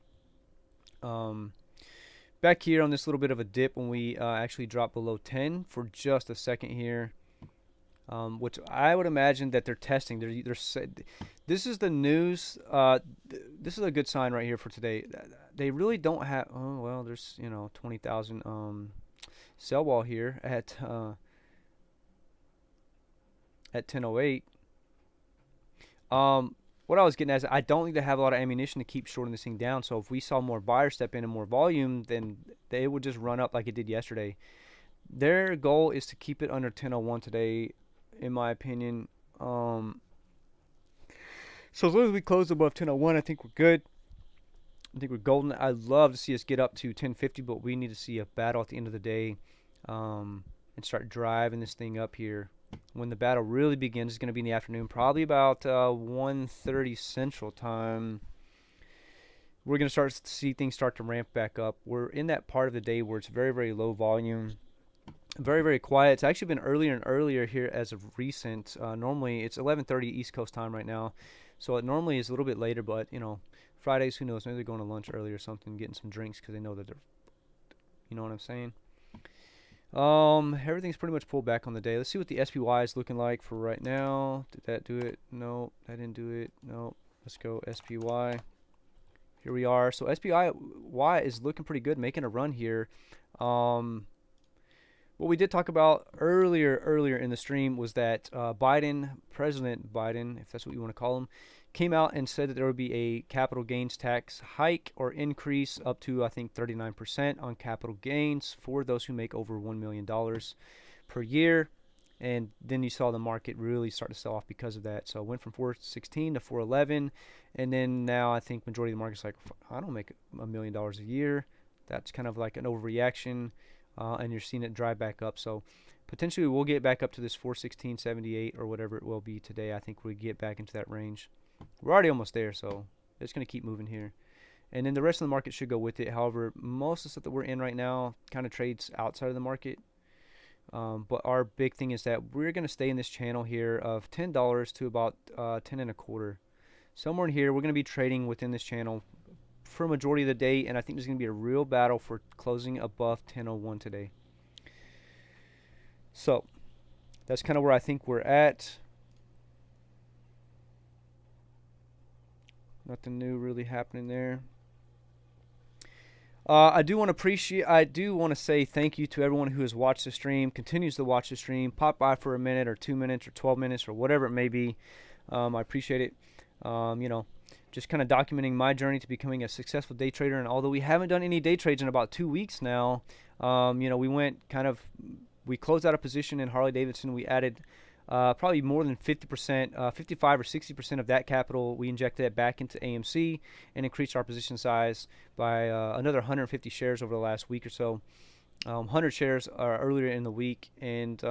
Back here on this little bit of a dip when we actually dropped below 10 for just a second here. Which I would imagine that they're testing. This is the news. This is a good sign right here for today. They really don't have. Oh well, there's 20,000 sell wall here at 10:08. What I was getting at is I don't think they have a lot of ammunition to keep shorting this thing down. So if we saw more buyers step in and more volume, then they would just run up like it did yesterday. Their goal is to keep it under 10:01 today, in my opinion. So as long as we close above 10:01, I think we're good. I think we're golden. I'd love to see us get up to 10:50, but we need to see a battle at the end of the day and start driving this thing up here. When the battle really begins, it's going to be in the afternoon, probably about 1:30 Central Time. We're going to start to see things start to ramp back up. We're in that part of the day where it's very, very low volume. Very, very quiet. It's actually been earlier and earlier here as of recent. Normally, it's 11:30 East Coast time right now. So it normally is a little bit later, but, Fridays, who knows? Maybe they're going to lunch early or something, getting some drinks because they know that they're, you know what I'm saying? Everything's pretty much pulled back on the day. Let's see what the SPY is looking like for right now. Did that do it? No, that didn't do it. No. Let's go SPY. Here we are. So SPY is looking pretty good, making a run here. What we did talk about earlier in the stream was that President Biden, if that's what you want to call him, came out and said that there would be a capital gains tax hike or increase up to, I think, 39% on capital gains for those who make over $1 million per year. And then you saw the market really start to sell off because of that. So it went from 416 to 411. And then now I think majority of the market's like, I don't make $1 million a year. That's kind of like an overreaction. And you're seeing it drive back up. So potentially we'll get back up to this 416.78 or whatever it will be today. I think we get back into that range. We're already almost there, so it's going to keep moving here. And then the rest of the market should go with it. However, most of the stuff that we're in right now kind of trades outside of the market. But our big thing is that we're going to stay in this channel here of $10 to about 10 and a quarter. Somewhere in here, we're going to be trading within this channel for a majority of the day, and I think there's going to be a real battle for closing above 10:01 today. So that's kind of where I think we're at. Nothing new really happening there. I do want to say thank you to everyone who has watched the stream, continues to watch the stream, pop by for a minute or 2 minutes or 12 minutes or whatever it may be. I appreciate it. Just kind of documenting my journey to becoming a successful day trader. And although we haven't done any day trades in about 2 weeks now, we closed out a position in Harley Davidson. We added probably more than 50%, 55 or 60% of that capital, we injected it back into AMC and increased our position size by another 150 shares over the last week or so. 100 shares earlier in the week, and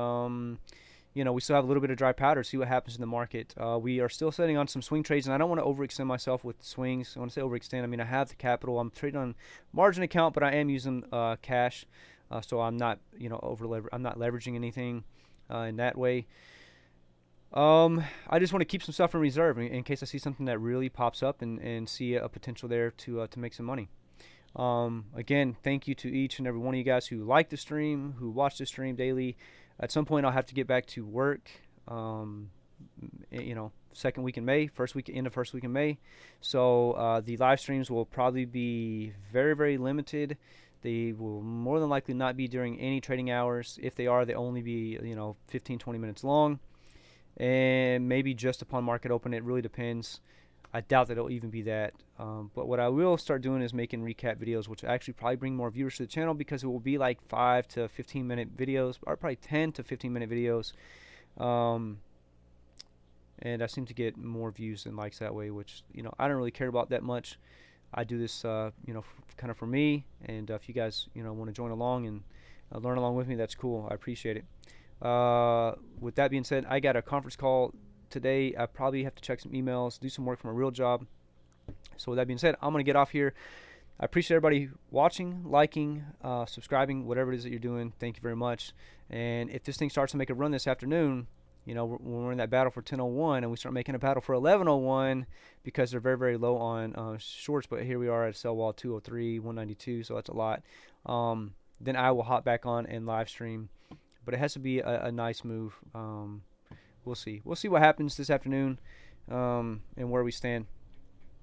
you know, we still have a little bit of dry powder. See what happens in the market. We are still sitting on some swing trades, and I don't want to overextend myself with swings. When I say overextend, I mean I have the capital. I'm trading on margin account, but I am using cash, so I'm not, you know, I'm not leveraging anything in that way. I just want to keep some stuff in reserve in case I see something that really pops up and see a potential there to make some money. Again, thank you to each and every one of you guys who like the stream, who watch the stream daily. At some point, I'll have to get back to work. You know, second week in May, end of first week in May. So the live streams will probably be very, very limited. They will more than likely not be during any trading hours. If they are, they only be, you know, 15, 20 minutes long, and maybe just upon market open. It really depends. I doubt that it'll even be that. But what I will start doing is making recap videos, which will actually probably bring more viewers to the channel, because it will be like 5 to 15 minute videos, or probably 10 to 15 minute videos. And I seem to get more views and likes that way, which, you know, I don't really care about that much. I do this, you know, kind of for me, and if you guys, you know, want to join along and learn along with me, that's cool. I appreciate it. With that being said, I got a conference call today. I probably have to check some emails, do some work for my real job. So with that being said, I'm going to get off here. I appreciate everybody watching, liking, subscribing, whatever it is that you're doing. Thank you very much. And if this thing starts to make a run this afternoon, you know, when we're in that battle for 10:01 and we start making a battle for 11:01, because they're very, very low on shorts, but here we are at sell wall 203, 192, so that's a lot. Then I will hop back on and live stream. But it has to be a nice move. We'll see. We'll see what happens this afternoon, and where we stand.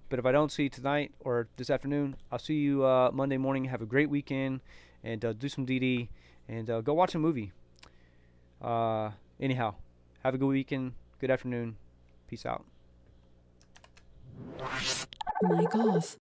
But if I don't see you tonight or this afternoon, I'll see you Monday morning. Have a great weekend, and do some DD, and go watch a movie. Anyhow, have a good weekend, good afternoon. Peace out. Mic off.